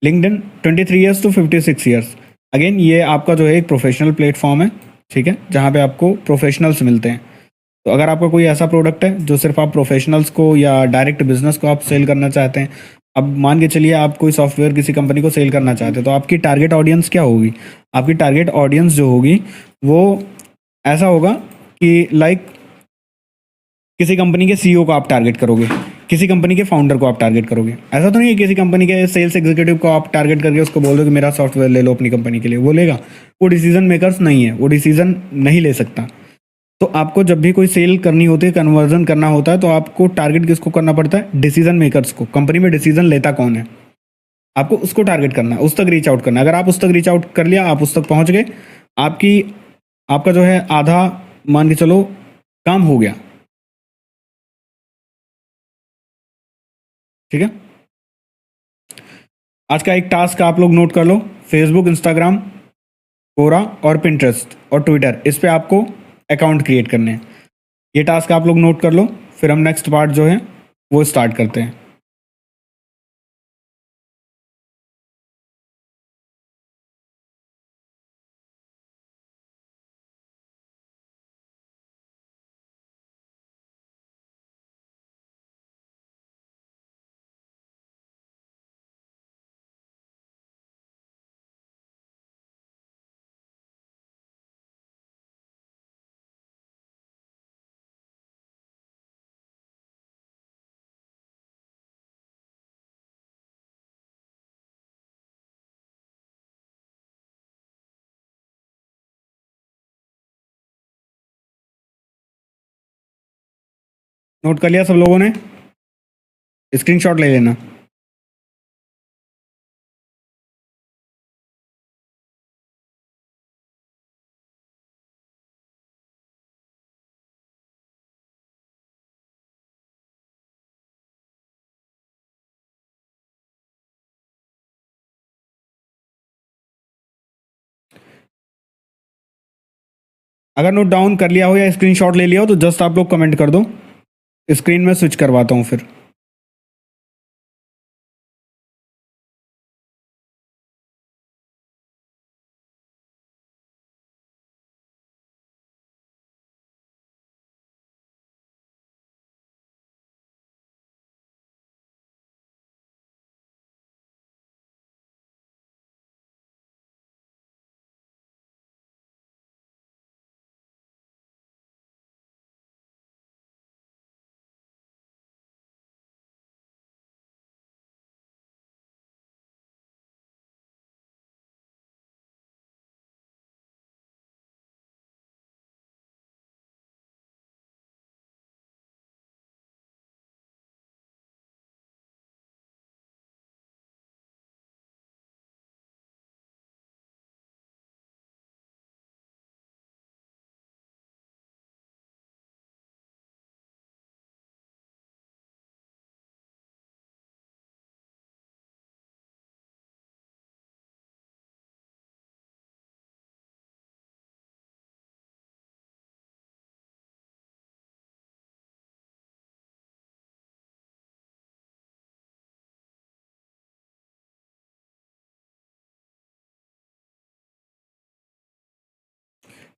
LinkedIn, 23 years to 56 years. Again ये आपका जो है एक प्रोफेशनल प्लेटफॉर्म है, ठीक है, जहाँ पे आपको प्रोफेशनल्स मिलते हैं। तो अगर आपका कोई ऐसा प्रोडक्ट है जो सिर्फ आप प्रोफेशनल्स को या डायरेक्ट बिजनेस को आप सेल करना चाहते हैं, अब मान के चलिए आप कोई सॉफ्टवेयर किसी कंपनी को सेल करना चाहते हैं, तो आपकी टारगेट ऑडियंस क्या होगी? आपकी टारगेट ऑडियंस जो होगी वो ऐसा होगा कि लाइक किसी कंपनी के सीईओ को आप टारगेट करोगे, किसी कंपनी के फाउंडर को आप टारगेट करोगे। ऐसा तो नहीं है किसी कंपनी के सेल्स एग्जीक्यूटिव को आप टारगेट करके उसको बोल दो कि मेरा सॉफ्टवेयर ले लो अपनी कंपनी के लिए, वो लेगा? वो डिसीजन मेकर्स नहीं है, वो डिसीजन नहीं ले सकता। तो आपको जब भी कोई सेल करनी होती है, कन्वर्जन करना होता है, तो आपको टारगेट किसको करना पड़ता है? डिसीजन मेकर्स को। कंपनी में डिसीजन लेता कौन है, आपको उसको टारगेट करना है, उस तक रीच आउट करना है। अगर आप उस तक रीच आउट कर लिया, आप उस तक पहुंच गए, आपकी आपका जो है आधा मान के चलो काम हो गया, ठीक है। आज का एक टास्क आप लोग नोट कर लो, फेसबुक, इंस्टाग्राम, कोरा और पिंटरेस्ट और ट्विटर, इस पे आपको अकाउंट क्रिएट करने हैं। ये टास्क आप लोग नोट कर लो, फिर हम नेक्स्ट पार्ट जो है वो स्टार्ट करते हैं। नोट कर लिया सब लोगों ने? स्क्रीनशॉट ले लेना। अगर नोट डाउन कर लिया हो या स्क्रीनशॉट ले लिया हो तो जस्ट आप लोग कमेंट कर दो, स्क्रीन में स्विच करवाता हूँ फिर।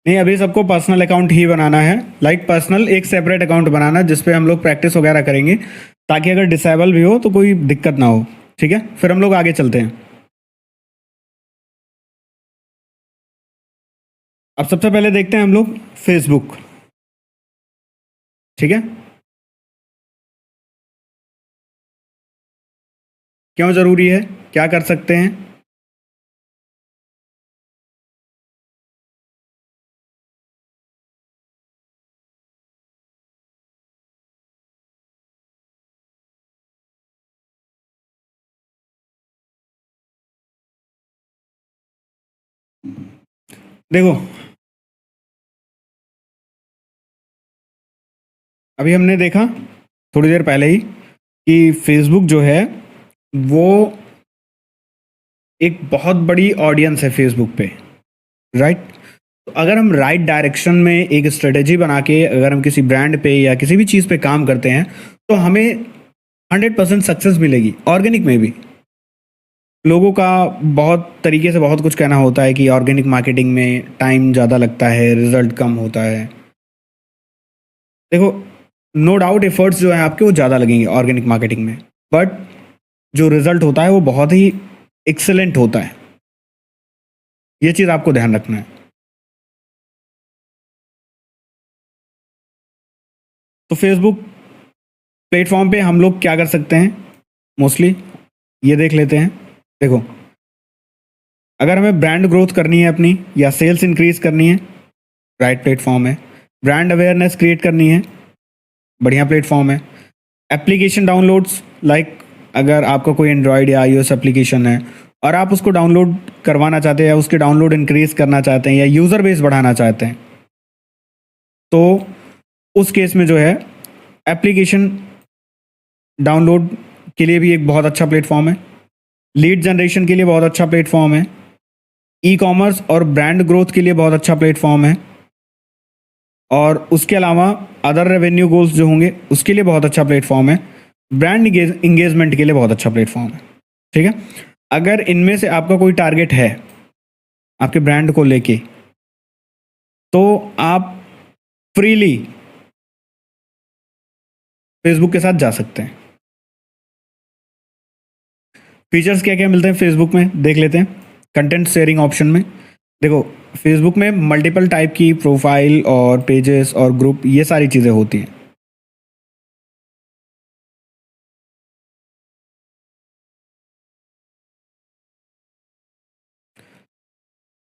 नहीं, अभी सबको पर्सनल अकाउंट ही बनाना है, लाइक पर्सनल एक सेपरेट अकाउंट बनाना जिस पे हम लोग प्रैक्टिस वगैरह करेंगे, ताकि अगर डिसेबल भी हो तो कोई दिक्कत ना हो। ठीक है, फिर हम लोग आगे चलते हैं। अब सबसे पहले देखते हैं हम लोग फेसबुक। ठीक है, क्यों ज़रूरी है, क्या कर सकते हैं। देखो, अभी हमने देखा थोड़ी देर पहले ही कि फेसबुक जो है वो एक बहुत बड़ी ऑडियंस है फेसबुक पे, राइट। तो अगर हम राइट डायरेक्शन में एक स्ट्रेटेजी बना के अगर हम किसी ब्रांड पे या किसी भी चीज़ पे काम करते हैं तो हमें 100% सक्सेस मिलेगी। ऑर्गेनिक में भी लोगों का बहुत तरीके से बहुत कुछ कहना होता है कि ऑर्गेनिक मार्केटिंग में टाइम ज़्यादा लगता है, रिजल्ट कम होता है। देखो, नो डाउट एफर्ट्स जो हैं आपके वो ज़्यादा लगेंगे ऑर्गेनिक मार्केटिंग में, बट जो रिजल्ट होता है वो बहुत ही एक्सेलेंट होता है। ये चीज़ आपको ध्यान रखना है। तो फेसबुक प्लेटफॉर्म पे हम लोग क्या कर सकते हैं, मोस्टली ये देख लेते हैं। देखो, अगर हमें ब्रांड ग्रोथ करनी है अपनी या सेल्स इंक्रीज करनी है, राइट प्लेटफॉर्म है। ब्रांड अवेयरनेस क्रिएट करनी है, बढ़िया प्लेटफॉर्म है। एप्लीकेशन डाउनलोड्स, लाइक अगर आपका कोई एंड्रॉयड या iOS एप्लीकेशन है और आप उसको डाउनलोड करवाना चाहते हैं या उसके डाउनलोड इंक्रीज करना चाहते हैं या यूज़र बेस बढ़ाना चाहते हैं, तो उस केस में जो है एप्लीकेशन डाउनलोड के लिए भी एक बहुत अच्छा प्लेटफॉर्म है। लीड जनरेशन के लिए बहुत अच्छा प्लेटफॉर्म है। ई कॉमर्स और ब्रांड ग्रोथ के लिए बहुत अच्छा प्लेटफॉर्म है। और उसके अलावा अदर रेवेन्यू गोल्स जो होंगे उसके लिए बहुत अच्छा प्लेटफॉर्म है। ब्रांड इंगेजमेंट के लिए बहुत अच्छा प्लेटफॉर्म है। ठीक है, अगर इनमें से आपका कोई टारगेट है आपके ब्रांड को लेके, तो आप फ्रीली फेसबुक के साथ जा सकते हैं। फीचर्स क्या क्या मिलते हैं फेसबुक में देख लेते हैं। कंटेंट शेयरिंग ऑप्शन में देखो, फेसबुक में मल्टीपल टाइप की प्रोफाइल और पेजेस और ग्रुप ये सारी चीज़ें होती हैं।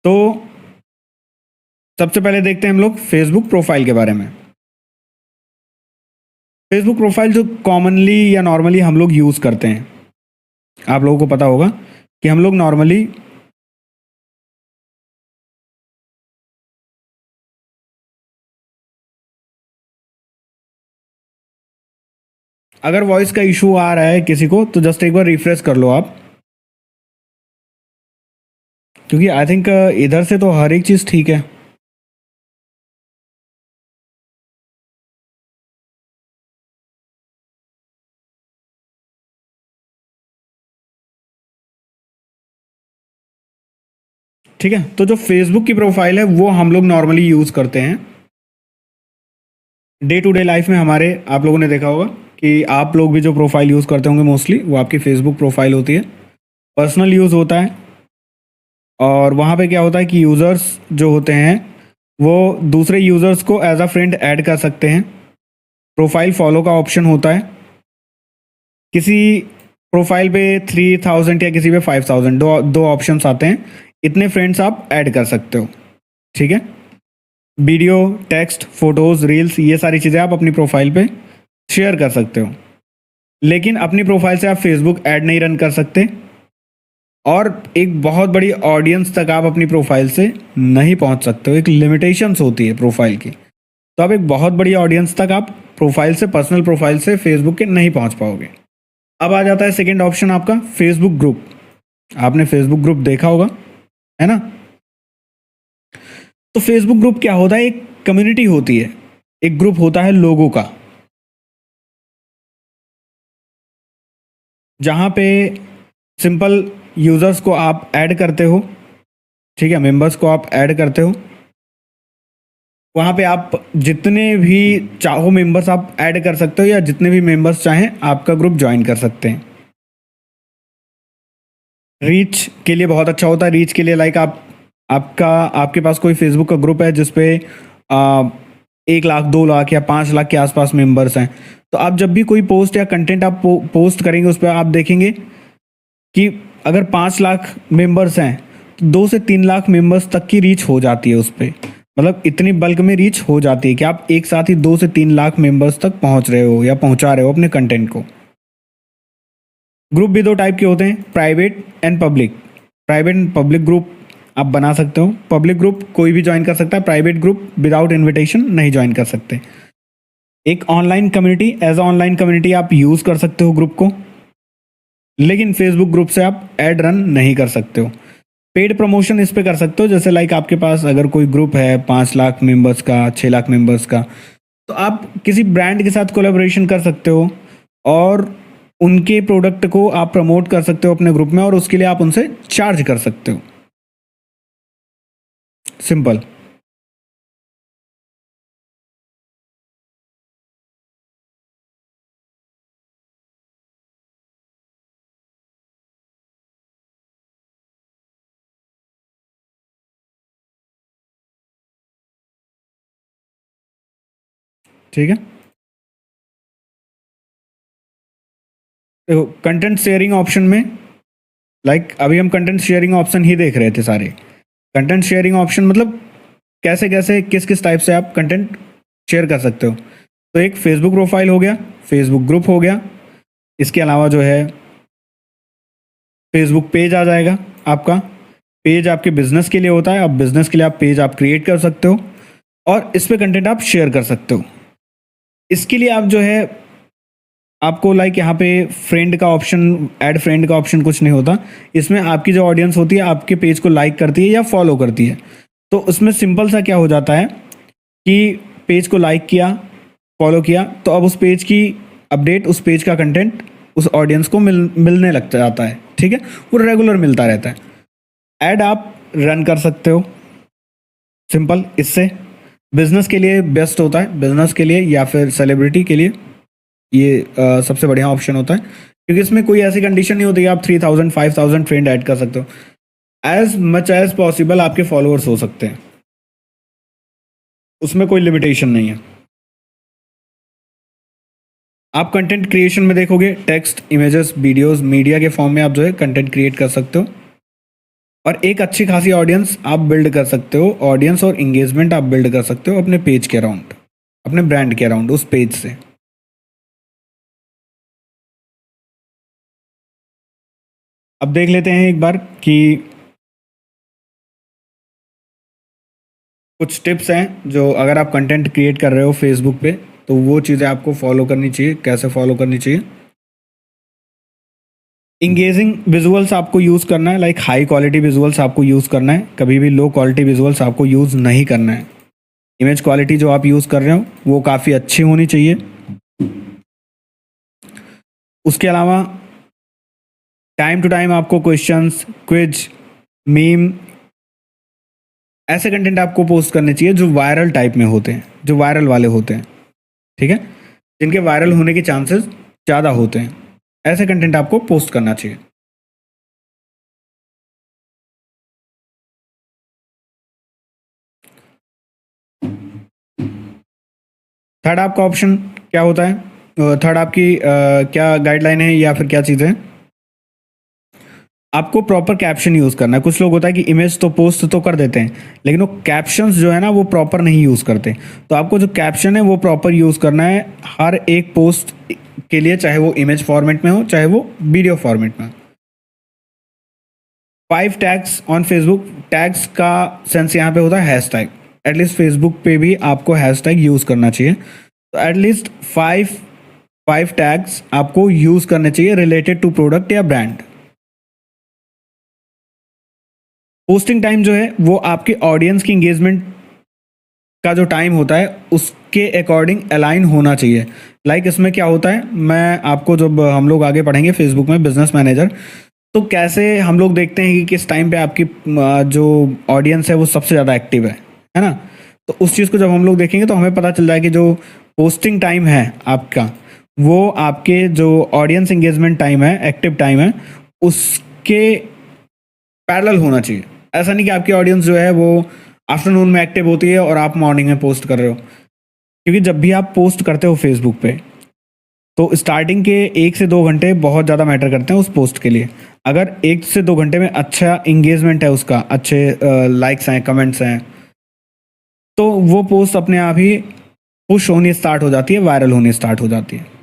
तो सबसे पहले देखते हैं हम लोग फेसबुक प्रोफाइल के बारे में। फेसबुक प्रोफाइल जो कॉमनली या नॉर्मली हम लोग यूज़ करते हैं, आप लोगों को पता होगा कि हम लोग नॉर्मली अगर वॉइस का इशू आ रहा है किसी को तो जस्ट एक बार रिफ्रेश कर लो आप, क्योंकि आई थिंक इधर से तो हर एक चीज़ ठीक है। ठीक है, तो जो फेसबुक की प्रोफाइल है वो हम लोग नॉर्मली यूज़ करते हैं डे टू डे लाइफ में हमारे। आप लोगों ने देखा होगा कि आप लोग भी जो प्रोफाइल यूज़ करते होंगे मोस्टली वो आपकी फेसबुक प्रोफाइल होती है। पर्सनल यूज़ होता है और वहाँ पे क्या होता है कि यूज़र्स जो होते हैं वो दूसरे यूज़र्स को एज अ फ्रेंड ऐड कर सकते हैं। प्रोफाइल फॉलो का ऑप्शन होता है। किसी प्रोफाइल पे 3000 या किसी पे 5000, दो ऑप्शंस आते हैं। इतने फ्रेंड्स आप ऐड कर सकते हो। ठीक है, वीडियो, टेक्स्ट, फोटोज़, रील्स, ये सारी चीज़ें आप अपनी प्रोफाइल पे शेयर कर सकते हो। लेकिन अपनी प्रोफाइल से आप फेसबुक ऐड नहीं रन कर सकते और एक बहुत बड़ी ऑडियंस तक आप अपनी प्रोफाइल से नहीं पहुंच सकते हो। एक लिमिटेशंस होती है प्रोफाइल की, तो आप एक बहुत बड़ी ऑडियंस तक आप प्रोफाइल से, पर्सनल प्रोफाइल से फेसबुक के नहीं पहुंच पाओगे। अब आ जाता है सेकंड ऑप्शन आपका, फेसबुक ग्रुप। आपने फेसबुक ग्रुप देखा होगा, है ना? तो फेसबुक ग्रुप क्या होता है? एक कम्युनिटी होती है, एक ग्रुप होता है लोगों का, जहाँ पे सिंपल यूज़र्स को आप ऐड करते हो। ठीक है, मेंबर्स को आप ऐड करते हो। वहाँ पे आप जितने भी चाहो मेंबर्स आप ऐड कर सकते हो या जितने भी मेंबर्स चाहें आपका ग्रुप ज्वाइन कर सकते हैं। रीच के लिए बहुत अच्छा होता है। रीच के लिए लाइक आपके पास कोई फेसबुक का ग्रुप है जिसपे 1 लाख, 2 लाख या 5 लाख के आसपास मेंबर्स हैं, तो आप जब भी कोई पोस्ट या कंटेंट आप पोस्ट करेंगे उस पर आप देखेंगे कि अगर 5 लाख मेंबर्स हैं तो 2 से 3 लाख मेंबर्स तक की रीच हो जाती है उस पर। मतलब इतनी बल्क में रीच हो जाती है कि आप एक साथ ही 2 से 3 लाख मेंबर्स तक पहुंच रहे हो या पहुंचा रहे हो अपने कंटेंट को। ग्रुप भी दो टाइप के होते हैं, private and public. Private and public group आप बना सकते हो। पब्लिक ग्रुप कोई भी ज्वाइन कर सकता है, प्राइवेट ग्रुप विदाउट इनविटेशन नहीं ज्वाइन कर सकते। एक online community, as a online community आप यूज़ कर सकते हो ग्रुप को, लेकिन फेसबुक ग्रुप से आप ऐड रन नहीं कर सकते हो। पेड प्रमोशन इस पे कर सकते हो, जैसे लाइक आपके पास अगर कोई ग्रुप है 5 लाख मेंबर्स का, 6 लाख मेंबर्स का, तो आप किसी ब्रांड के साथ कोलैबोरेशन कर सकते हो और उनके प्रोडक्ट को आप प्रमोट कर सकते हो अपने ग्रुप में और उसके लिए आप उनसे चार्ज कर सकते हो। सिंपल। ठीक है, देखो कंटेंट शेयरिंग ऑप्शन में, लाइक अभी हम कंटेंट शेयरिंग ऑप्शन ही देख रहे थे सारे। कंटेंट शेयरिंग ऑप्शन मतलब कैसे कैसे किस किस टाइप से आप कंटेंट शेयर कर सकते हो। तो एक फेसबुक प्रोफाइल हो गया, फेसबुक ग्रुप हो गया, इसके अलावा जो है फेसबुक पेज आ जाएगा। आपका पेज आपके बिजनेस के लिए होता है, अब बिजनेस के लिए आप पेज आप क्रिएट कर सकते हो और इस पे कंटेंट आप शेयर कर सकते हो। इसके लिए आप जो है आपको लाइक यहाँ पे फ्रेंड का ऑप्शन, ऐड फ्रेंड का ऑप्शन कुछ नहीं होता। इसमें आपकी जो ऑडियंस होती है आपके पेज को लाइक करती है या फॉलो करती है, तो उसमें सिंपल सा क्या हो जाता है कि पेज को लाइक किया, फॉलो किया, तो अब उस पेज की अपडेट, उस पेज का कंटेंट उस ऑडियंस को मिलने लग जाता है। ठीक है, वो रेगुलर मिलता रहता है। ऐड आप रन कर सकते हो सिंपल। इससे बिजनेस के लिए बेस्ट होता है, बिजनेस के लिए या फिर सेलिब्रिटी के लिए ये सबसे बढ़िया ऑप्शन होता है, क्योंकि इसमें कोई ऐसी कंडीशन नहीं होती कि आप 3000 5000 फ्रेंड ऐड कर सकते हो। एज मच एज पॉसिबल आपके फॉलोअर्स हो सकते हैं, उसमें कोई लिमिटेशन नहीं है। आप कंटेंट क्रिएशन में देखोगे टेक्स्ट, इमेजेस, वीडियोस, मीडिया के फॉर्म में आप जो है कंटेंट क्रिएट कर सकते हो और एक अच्छी खासी ऑडियंस आप बिल्ड कर सकते हो। ऑडियंस और इंगेजमेंट आप बिल्ड कर सकते हो अपने पेज के अराउंड, अपने ब्रांड के अराउंड, उस पेज से। अब देख लेते हैं एक बार कि कुछ टिप्स हैं जो अगर आप कंटेंट क्रिएट कर रहे हो फेसबुक पे तो वो चीज़ें आपको फॉलो करनी चाहिए। कैसे फॉलो करनी चाहिए? इंगेजिंग विजुअल्स आपको यूज़ करना है, लाइक हाई क्वालिटी विजुअल्स आपको यूज़ करना है, कभी भी लो क्वालिटी विजुअल्स आपको यूज़ नहीं करना है। इमेज क्वालिटी जो आप यूज़ कर रहे हो वो काफ़ी अच्छी होनी चाहिए। उसके अलावा टाइम टू टाइम आपको क्वेश्चंस, क्विज, मीम ऐसे कंटेंट आपको पोस्ट करने चाहिए जो वायरल टाइप में होते हैं, जो वायरल वाले होते हैं, ठीक है, जिनके वायरल होने के चांसेस ज़्यादा होते हैं, ऐसे कंटेंट आपको पोस्ट करना चाहिए। थर्ड आपका ऑप्शन क्या होता है? थर्ड आपकी क्या गाइडलाइन है या फिर क्या चीज़ है? आपको प्रॉपर कैप्शन यूज़ करना है। कुछ लोग होता है कि इमेज तो पोस्ट तो कर देते हैं, लेकिन वो कैप्शंस जो है ना वो प्रॉपर नहीं यूज़ करते। तो आपको जो कैप्शन है वो प्रॉपर यूज़ करना है हर एक पोस्ट के लिए, चाहे वो इमेज फॉर्मेट में हो चाहे वो वीडियो फॉर्मेट में हो। 5 टैग्स ऑन फेसबुक। टैग्स का सेंस यहाँ पे होता है हैशटैग। एटलीस्ट फेसबुक पे भी आपको हैशटैग यूज़ करना चाहिए। तो एटलीस्ट 5 टैग्स आपको यूज़ करने चाहिए रिलेटेड टू प्रोडक्ट या ब्रांड। पोस्टिंग टाइम जो है वो आपके ऑडियंस की इंगेजमेंट का जो टाइम होता है उसके अकॉर्डिंग अलाइन होना चाहिए। लाइक इसमें क्या होता है, मैं आपको जब हम लोग आगे पढ़ेंगे फेसबुक में बिजनेस मैनेजर, तो कैसे हम लोग देखते हैं कि किस टाइम पे आपकी जो ऑडियंस है वो सबसे ज़्यादा एक्टिव है ना। तो उस चीज़ को जब हम लोग देखेंगे तो हमें पता चल जाए कि जो पोस्टिंग टाइम है आपका, वो आपके जो ऑडियंस इंगेजमेंट टाइम है, एक्टिव टाइम है, उसके पैरेलल होना चाहिए। ऐसा नहीं कि आपकी ऑडियंस जो है वो आफ्टरनून में एक्टिव होती है और आप मॉर्निंग में पोस्ट कर रहे हो, क्योंकि जब भी आप पोस्ट करते हो फेसबुक पे तो स्टार्टिंग के 1 से 2 घंटे बहुत ज़्यादा मैटर करते हैं उस पोस्ट के लिए। अगर 1 से 2 घंटे में अच्छा इंगेजमेंट है उसका, अच्छे लाइक्स हैं, कमेंट्स हैं, तो वो पोस्ट अपने आप ही पुश होनी स्टार्ट हो जाती है, वायरल होनी स्टार्ट हो जाती है।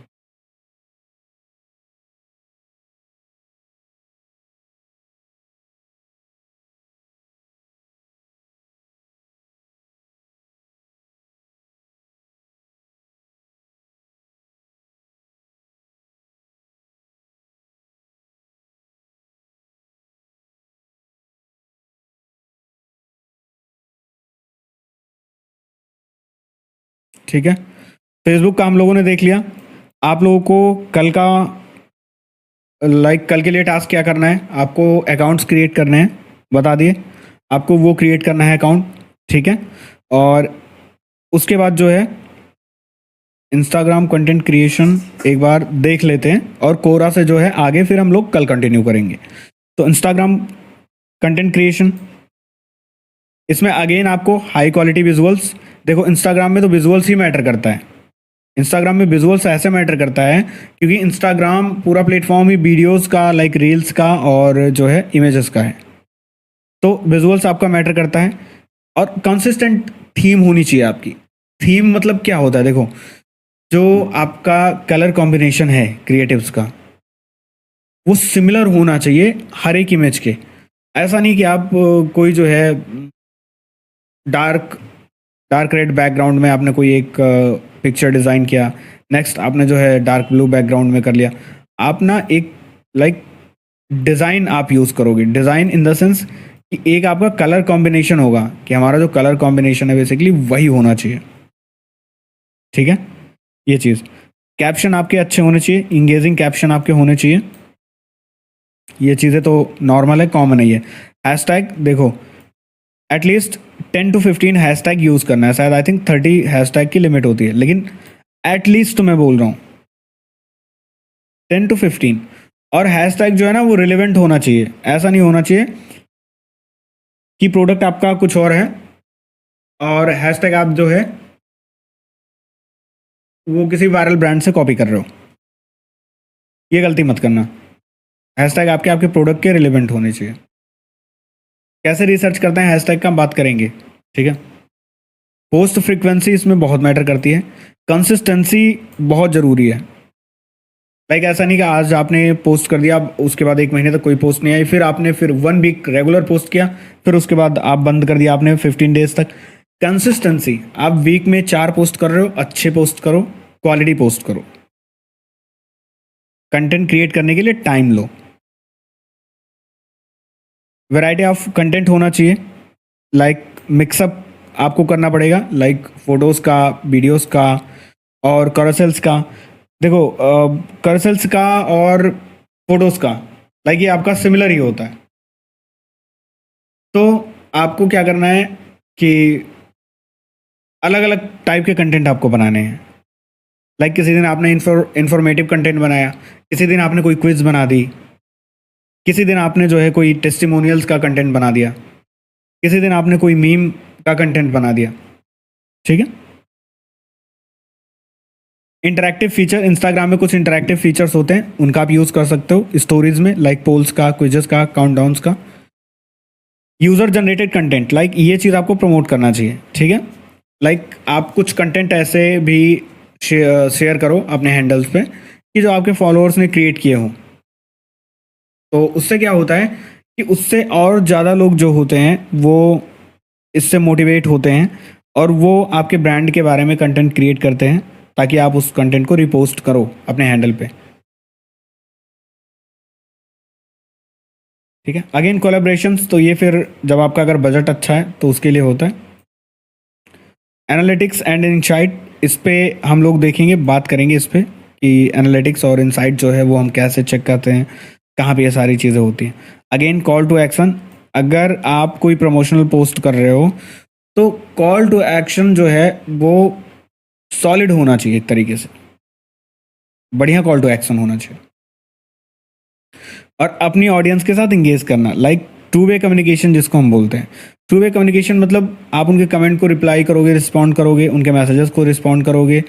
ठीक है, फेसबुक का हम लोगों ने देख लिया। आप लोगों को कल का कल के लिए टास्क क्या करना है, आपको अकाउंट्स क्रिएट करने हैं, बता दिए आपको वो क्रिएट करना है अकाउंट, ठीक है। और उसके बाद जो है इंस्टाग्राम कंटेंट क्रिएशन एक बार देख लेते हैं और कोरा से जो है आगे फिर हम लोग कल कंटिन्यू करेंगे। तो इंस्टाग्राम कंटेंट क्रिएशन, इसमें अगेन आपको हाई क्वालिटी विजुअल्स, देखो इंस्टाग्राम में तो विजुअल्स ही मैटर करता है। इंस्टाग्राम में विजुअल्स ऐसे मैटर करता है क्योंकि इंस्टाग्राम पूरा प्लेटफॉर्म ही वीडियोस का, लाइक रील्स का और जो है इमेजेस का है। तो विजुअल्स आपका मैटर करता है और कंसिस्टेंट थीम होनी चाहिए आपकी। थीम मतलब क्या होता है, देखो जो आपका कलर कॉम्बिनेशन है क्रिएटिव्स का वो सिमिलर होना चाहिए हर एक इमेज के। ऐसा नहीं कि आप कोई जो है डार्क डार्क रेड बैकग्राउंड में आपने कोई एक पिक्चर डिज़ाइन किया, नेक्स्ट आपने जो है डार्क ब्लू बैकग्राउंड में कर लिया। आप ना एक लाइक डिज़ाइन आप यूज़ करोगे, डिज़ाइन इन द सेंस कि एक आपका कलर कॉम्बिनेशन होगा कि हमारा जो कलर कॉम्बिनेशन है बेसिकली वही होना चाहिए, ठीक है। ये चीज़, कैप्शन आपके अच्छे होने चाहिए, इंगेजिंग कैप्शन आपके होने चाहिए। ये चीज़ें तो नॉर्मल है, कॉमन है ये। हैशटैग देखो एटलीस्ट 10 to 15 हैशटैग यूज़ करना है, शायद आई थिंक 30 हैशटैग की लिमिट होती है, लेकिन एटलीस्ट मैं बोल रहा हूँ 10 to 15। और हैशटैग जो है ना वो रिलेवेंट होना चाहिए, ऐसा नहीं होना चाहिए कि प्रोडक्ट आपका कुछ और है और हैशटैग आप जो है वो किसी वायरल ब्रांड से कॉपी कर रहे हो। ये गलती मत करना। हैशटैग आपके आपके प्रोडक्ट के रिलेवेंट होने चाहिए। कैसे रिसर्च करते हैं हैशटैग का हम बात करेंगे, ठीक है। पोस्ट फ्रीक्वेंसी इसमें बहुत मैटर करती है, कंसिस्टेंसी बहुत ज़रूरी है। लाइक ऐसा नहीं कि आज आपने पोस्ट कर दिया, उसके बाद 1 महीने तक कोई पोस्ट नहीं आई, फिर आपने फिर 1 वीक रेगुलर पोस्ट किया, फिर उसके बाद आप बंद कर दिया आपने 15 डेज तक। कंसिस्टेंसी, आप वीक में 4 पोस्ट कर रहे हो, अच्छे पोस्ट करो, क्वालिटी पोस्ट करो। कंटेंट क्रिएट करने के लिए time low, variety of content होना चाहिए, लाइक मिक्सअप आपको करना पड़ेगा, लाइक फोटोज़ का, वीडियोस का और कैरोसेल्स का। देखो कैरोसेल्स का और फोटोज़ का लाइक ये आपका सिमिलर ही होता है। तो आपको क्या करना है, कि अलग अलग टाइप के कंटेंट आपको बनाने हैं। लाइक किसी दिन आपने इंफॉर्मेटिव कंटेंट बनाया, किसी दिन आपने कोई क्विज बना दी, किसी दिन आपने जो है कोई टेस्टिमोनियल्स का कंटेंट बना दिया, किसी दिन आपने कोई मीम का कंटेंट बना दिया। ठीक है। इंटरैक्टिव फीचर, इंस्टाग्राम में कुछ इंटरैक्टिव फीचर्स होते हैं, उनका आप यूज़ कर सकते हो स्टोरीज में, लाइक पोल्स का, क्विजेस का, काउंटडाउन्स का। यूज़र जनरेटेड कंटेंट, लाइक ये चीज़ आपको प्रमोट करना चाहिए। ठीक है। लाइक आप कुछ कंटेंट ऐसे भी शेयर करो अपने हैंडल्स पे कि जो आपके फॉलोअर्स ने क्रिएट किए हों। तो उससे क्या होता है कि उससे और ज़्यादा लोग जो होते हैं वो इससे मोटिवेट होते हैं और वो आपके ब्रांड के बारे में कंटेंट क्रिएट करते हैं ताकि आप उस कंटेंट को रिपोस्ट करो अपने हैंडल पे। ठीक है। अगेन कोलैबोरेशंस, तो ये फिर जब आपका अगर बजट अच्छा है तो उसके लिए होता है। एनालिटिक्स एंड इनसाइट, इस पे हम लोग देखेंगे, बात करेंगे इस पे कि एनालिटिक्स और इनसाइट जो है वो हम कैसे चेक करते हैं, कहाँ पे ये सारी चीज़ें होती हैं। अगेन कॉल टू एक्शन, अगर आप कोई प्रमोशनल पोस्ट कर रहे हो तो कॉल टू एक्शन जो है वो सॉलिड होना चाहिए, एक तरीके से बढ़िया कॉल टू एक्शन होना चाहिए और अपनी ऑडियंस के साथ इंगेज करना, लाइक टू वे कम्युनिकेशन जिसको हम बोलते हैं। टू वे कम्युनिकेशन मतलब आप उनके कमेंट को रिप्लाई करोगे, रिस्पॉन्ड करोगे, उनके मैसेजेस को रिस्पॉन्ड करोगे,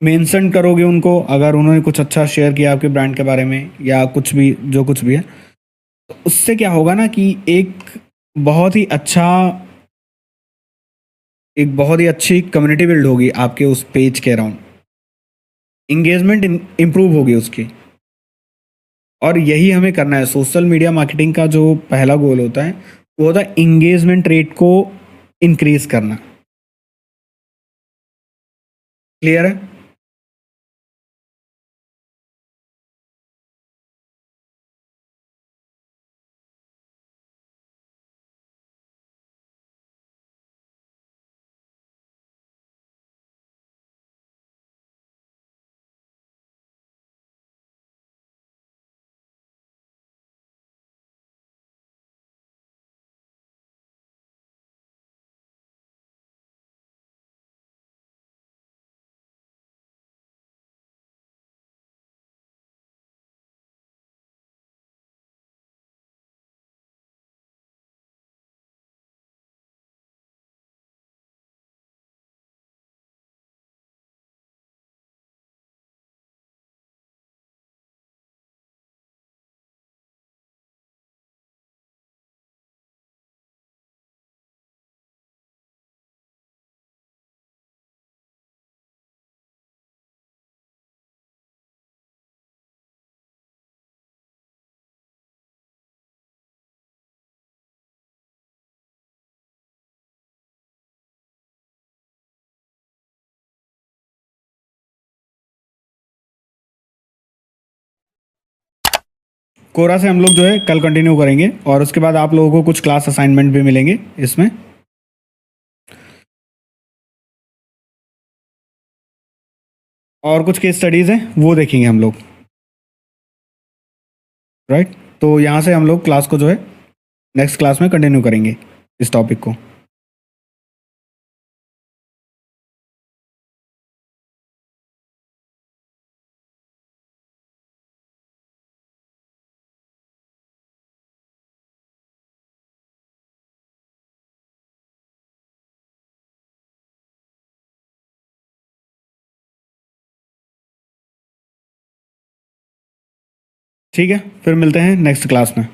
मेंशन करोगे उनको अगर उन्होंने कुछ अच्छा शेयर किया आपके ब्रांड के बारे में या कुछ भी, जो कुछ भी है। तो उससे क्या होगा ना कि बहुत ही अच्छा एक बहुत ही अच्छी कम्युनिटी बिल्ड होगी आपके उस पेज के अराउंड, इंगेजमेंट इम्प्रूव होगी उसकी। और यही हमें करना है। सोशल मीडिया मार्केटिंग का जो पहला गोल होता है वो होता है इंगेजमेंट रेट को इंक्रीज करना। क्लियर है? कोरा से हम लोग जो है कल कंटिन्यू करेंगे और उसके बाद आप लोगों को कुछ क्लास असाइनमेंट भी मिलेंगे इसमें। और कुछ केस स्टडीज़ हैं वो देखेंगे हम लोग। राइट। तो यहाँ से हम लोग क्लास को जो है नेक्स्ट क्लास में कंटिन्यू करेंगे इस टॉपिक को। ठीक है, फिर मिलते हैं नेक्स्ट क्लास में।